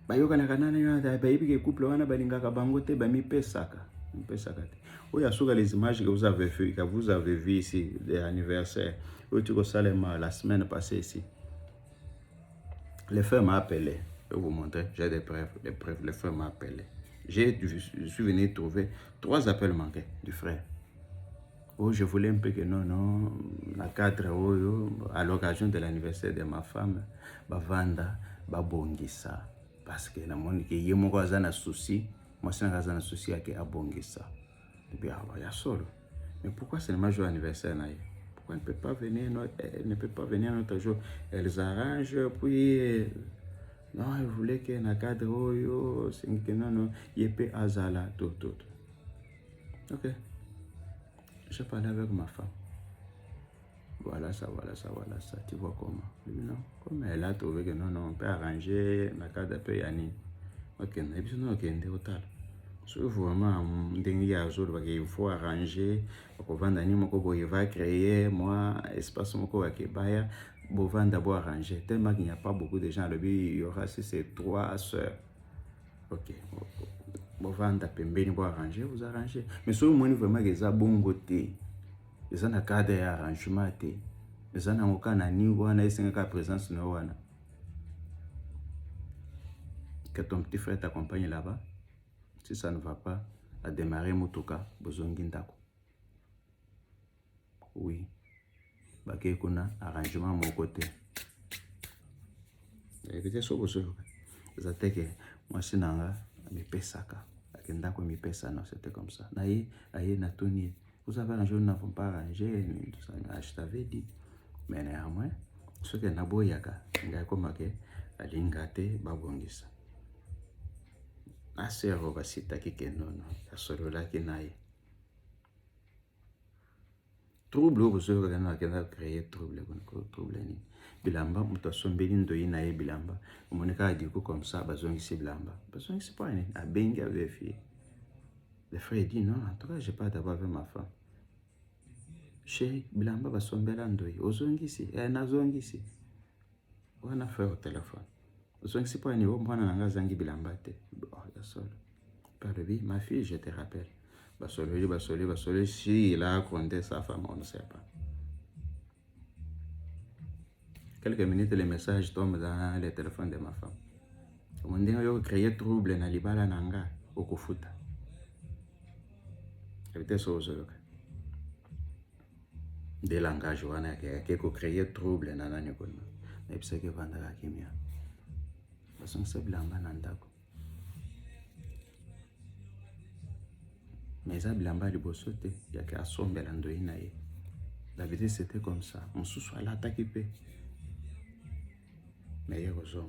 Bayoka na kanana yona bayibi ke couple wana balingaka bango te ba mi pesaka te. Oya soka les images que vous avez vu ici des anniversaires. Au Salema la semaine passée ici. Le frère m'a appelé. Je vais vous montrer, j'ai des preuves. Le frère m'a appelé. Je suis venu trouver 3 appels manqués du frère. Oh, je voulais un peu que non, la 4 à l'occasion de l'anniversaire de ma femme, bavanda, babongisa. Parce que na moni ke yemo ko azana souci, moi c'est un souci à que abongisa. Et bien il y a solo. Mais pourquoi c'est le major anniversaire naïe? Pourquoi elle ne peut pas venir notre jour? Elles arrangent puis non, elle voulait que na cadre oyo, c'est que non, yepé azala tout. OK. J'ai parlé avec ma femme. Voilà ça. Tu vois comment? Non, comme elle a trouvé que non, on peut arranger la carte de paye. Ok, et puis non, ok, on est au total. Si vraiment, il faut arranger, il va créer, moi, espace, il va d'abord arranger. Tellement qu'il n'y a pas beaucoup de gens, il y aura ces 3 sœurs. Ok, vous arranger, vous arrangez. Mais si vous vraiment que ça bon côté, ils ont un cadre d'arrangement, ils ont un niveau, ils ont présence. Que ton petit frère t'accompagne là-bas. Si ça ne va pas, à démarrer Motoka, besoin d'indako. Oui. Baké kuna arrangement mon côté. Et que c'est ça que moi c'est nanga mi pesaka. Akendako mi pesa non, c'était comme ça. Naïe na toni. Vous avez arrangé, nous n'avons pas arrangé, je t'avais dit. Mais néanmoins, ce que naboyaka, ngako ke alingate babongisa. Asero basita kikenono asolola kinaye trouble ozo kana créer trouble ni bilamba muto sombeli ndoyi naye bilamba omoneka adiko comme ça bazongisi bilamba bazongisi pas ni abengi avefi. Le frère dit non, en tout cas j'ai pas d'abord avec ma femme. Chérie bilamba basombela ndoyi ozongisi nazongisi wana frère au téléphone. C'est pas un niveau, moi, zangi bilambate. Ma fille, je te rappelle. Basole, si il a raconté sa femme, on ne sait pas. Quelques minutes, le message tombe dans le téléphone de ma femme. On dit qu'il a créé trouble dans l'ibala nanga, au Kofuta. C'était ça, des langages, qui a créé trouble dans l'année. Mais c'est que vendra kimia. Parce que c'est bilamba nandako. Mais ça bilamba liboso te, il y a qu'à somber l'andoïnaï. La vérité c'était comme ça. On se soit l'attaque. Mais il y a ce ne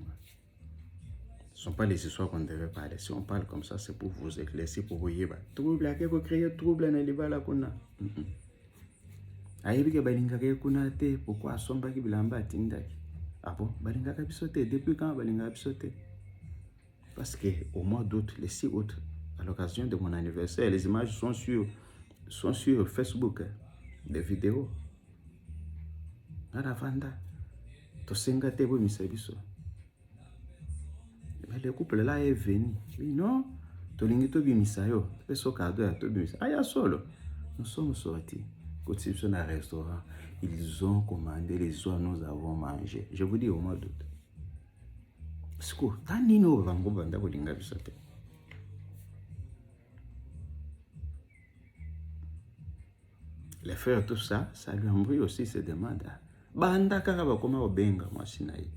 sont pas les histoires qu'on devait parler. Si on parle comme ça, c'est pour vous éclaircir, pour vous dire trouble, il y a créé trouble dans les balles. Aïe, que balinga kuna te, pourquoi somba ki bilamba tindaki? Ah bon, balinga kabisote, depuis quand balinga kabisote? Parce qu'au mois d'août, le 6 août, à l'occasion de mon anniversaire, les images sont sur Facebook, des vidéos. na vanda to senga te bo misabiso. Mais le couple là est venu. Oui, non, to lingi to bimisa yo, peso cadeau ya to bimisa. Aya solo. Nous sommes sortis. Quand ils sont à un restaurant, ils ont commandé les oies, nous avons mangé. Je vous dis au mois d'août. Parce que tant nino vango banda ko linga biso te. Les frères, tout ça, ça lui embrouille aussi ses demandes. Banda kaka bakoma obenga mwasi na ye.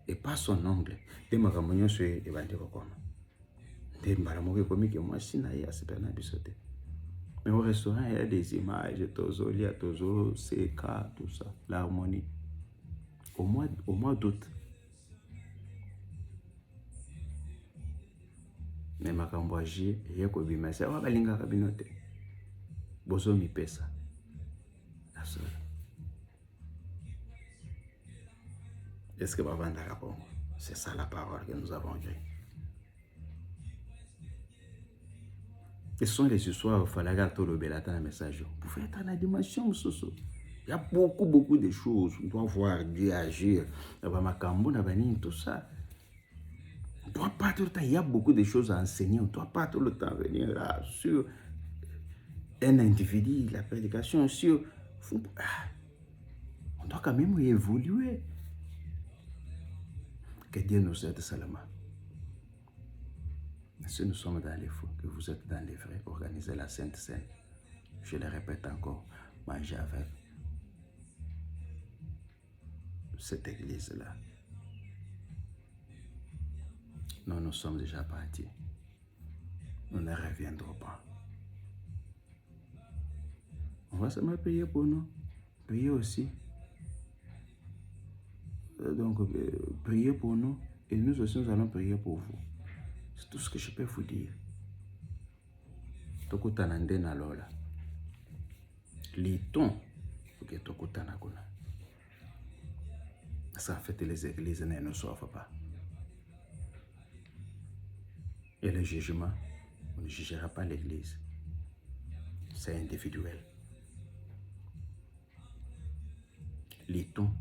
Et pas son ongle. De makambo nyonso e bandi bakoma. De mbala moko ekomi ke mwasi na ye asepela na biso te. Mais au restaurant, il y a des images, tozo lia, tozo seka, tout ça, l'harmonie. Au mois d'août. Mais makambo aji, yeko bimasa, wa balinga kabinote. Bozo mi pesa. La seule. Est-ce que Babanda répond? C'est ça la parole que nous avons écrite. Ce sont les histoires, il fallait regarder le belata un message. Pour faire dans la dimension, il y a beaucoup de choses. On doit voir Dieu agir. Il y a tout ça. On ne doit pas tout le temps, il y a beaucoup de choses à enseigner. On ne doit pas tout le temps venir là sur un individu, la prédication, sur... On doit quand même évoluer. Que Dieu nous aide seulement. Si nous sommes dans les faux, que vous êtes dans les vrais, organisez la Sainte Seine. Je le répète encore, mangez avec cette église-là. Nous sommes déjà partis. Nous ne reviendrons pas. On va seulement prier pour nous. Priez aussi. Donc, priez pour nous. Et nous aussi, nous allons prier pour vous. C'est tout ce que je peux vous dire. Tokutanande na lola. Liton. Pour que tokutana kuna. Ça en fait les églises ne s'offrent pas. Et le jugement, on ne jugera pas l'église. C'est individuel. Liton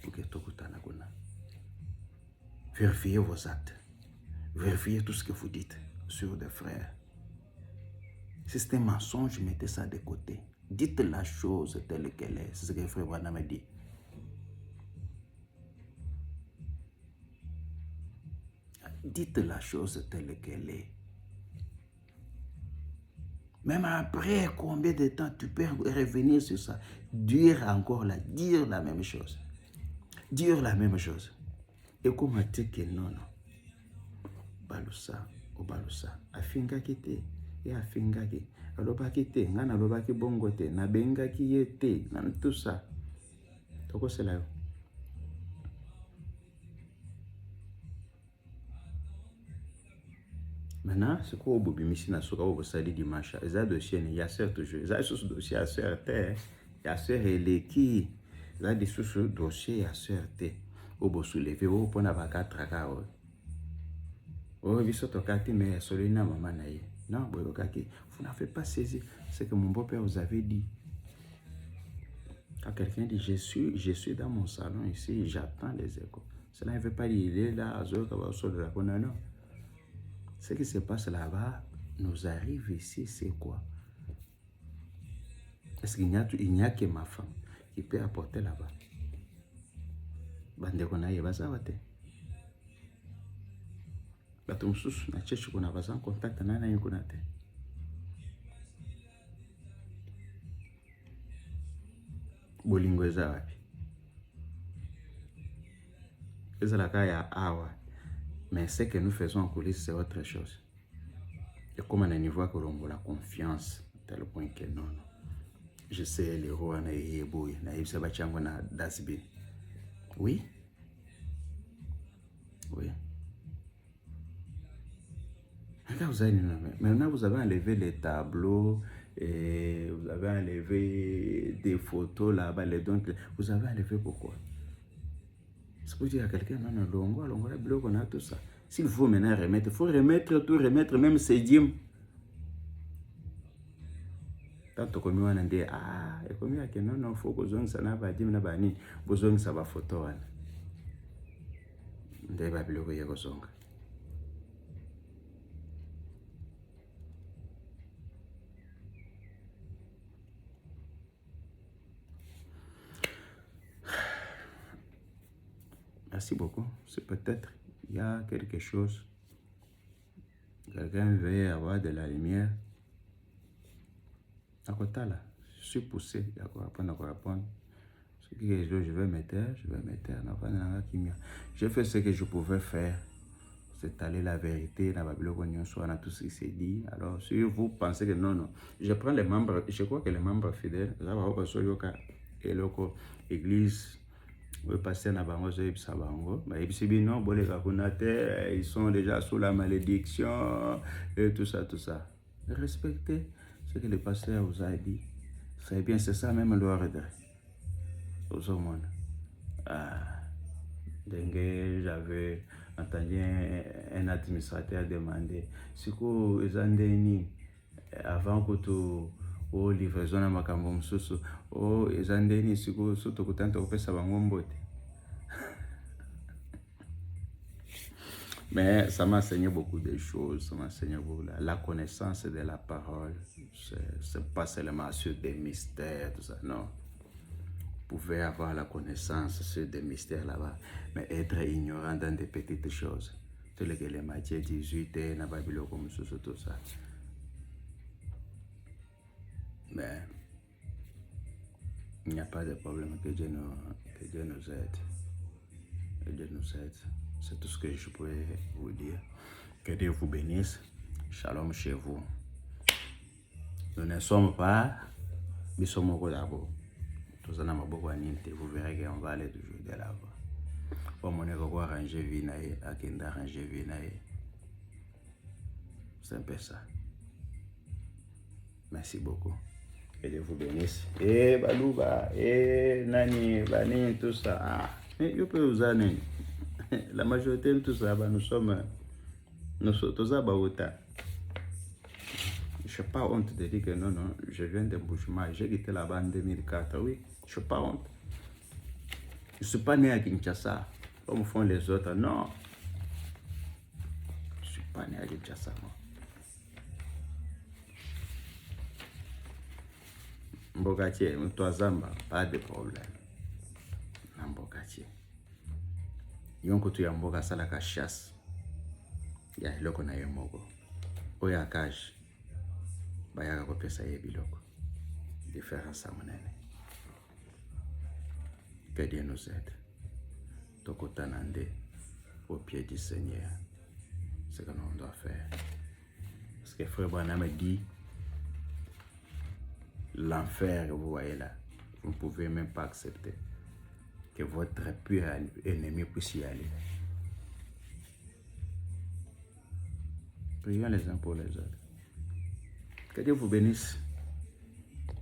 pour que tokutana kuna. Vérifiez vos actes. Vérifiez tout ce que vous dites sur des frères. Si c'est un mensonge, mettez ça de côté. Dites la chose telle qu'elle est. C'est ce que le frère Branham dit. Dites la chose telle qu'elle est. Même après combien de temps tu peux revenir sur ça, dire la même chose. Dire la même chose. Et comment tu que non. Balusa, o balusa. Afinga kite, et afinga ki. Aloba kite, ngana aloba ki bongo te, na benga ki yete, nan tout ça. Toko c'est là. Maintenant, c'est quoi au bout de la soka au sali dimanche? Les a dossiers, il y a certes toujours. Les a sous dossier à certes, il y a certes les qui, les a des sous dossiers à certes. Au bout soulever, au point d'avoir 4 tracas. Oh, viso tokati mais solina maman naïe. Non, boyokaki, vous n'avez pas saisi ce que mon beau-père vous avait dit. Quand quelqu'un dit je suis dans mon salon ici, j'attends les échos. Cela ne veut pas dire il est là, non. Ce qui se passe là-bas nous arrive ici, c'est quoi? Est-ce qu'il n'y a que ma femme qui peut apporter là-bas? Bande qu'on a y bazawate. Bato mususu na chechi kuna bazan contact na na yiko nate. Bolingo eza wapi? Eza la kaya awa. Mais ce que nous faisons en coulisses, c'est autre chose. Et comme on a un niveau que l'on a la confiance, tel point que non. Je sais les rois na yeboui, na yibsa bachango na dasbi. Oui? Oui. Maintenant, vous avez enlevé les tableaux, et vous avez enlevé des photos là-bas, les dons. Vous avez enlevé pourquoi? C'est pour dire à quelqu'un, non, la bloc, on a tout ça. S'il faut maintenant remettre, il faut remettre tout, remettre même ses dîmes. Tanto comme on a dit, ah, et comme il y a que non, faut que zone ça n'a pas dit, n'a pas ni, besoin ça va photo. Ndé ba biloko ya kozonga. Merci beaucoup. C'est peut-être, il y a quelque chose. Quelqu'un veut avoir de la lumière. À côté là, je suis poussé. Il y a quoi répondre. Ce que je vais mettre. J'ai fait ce que je pouvais faire. C'est aller la vérité dans la Bible, soit tout ce qui s'est dit. Alors, si vous pensez que non, je prends les membres, je crois que les membres fidèles, et l'église, le pasteur n'a pas ils sont déjà sous la malédiction et tout ça. Respectez ce que le pasteur vous a dit. C'est bien, c'est ça même l'ordre. Aux hommes. J'avais entendu un administrateur demander si vous avez avant que tu o livraison na makambo msusu o ezandeni siku soto kutanta kupesa bango mbote. Mais ça m'a enseigné beaucoup de choses, ça m'a enseigné beaucoup la connaissance de la parole. C'est pas seulement sur des mystères, tout ça, non. Vous pouvez avoir la connaissance sur des mystères là-bas, mais être ignorant dans des petites choses. Tout les Matthieu 18 et la Bible comme tout ça. Mais il n'y a pas de problème, que Dieu nous aide. Que Dieu nous aide. C'est tout ce que je pourrais vous dire. Que Dieu vous bénisse. Shalom chez vous. Nous ne sommes pas, nous sommes au d'abord. Vous verrez qu'on va aller toujours de l'avant. Comme on est arranger vinaï, à qui arranger vinaï. C'est un peu ça. Merci beaucoup. Que Dieu vous bénisse. Et Balouba, et Nani, Bani, tout ça. Ah, mais je peux vous amener. La majorité de tout ça, nous sommes tous à Baouta. Je n'ai pas honte de dire que non, je viens d'un Bushma. J'ai quitté là-bas en 2004, oui. Je n'ai pas honte. Je ne suis pas né à Kinshasa, comme font les autres. Non. Je ne suis pas né à Kinshasa, moi. Mbokatier, Mtoazamba, pas de problème. Mbokatier. Yonko tu ya mboka salaka chasse. Ya iloko na yemoko. Oya kash. Bayaka ko pesa ye biloko. Différence à monene. Que Dieu nous aide. Tokotanande au pied du Seigneur. C'est ce que l'on doit faire. Parce que Frère Branham me dit, l'enfer que vous voyez là, vous ne pouvez même pas accepter que votre pur ennemi puisse y aller. Prions les uns pour les autres. Que Dieu vous bénisse.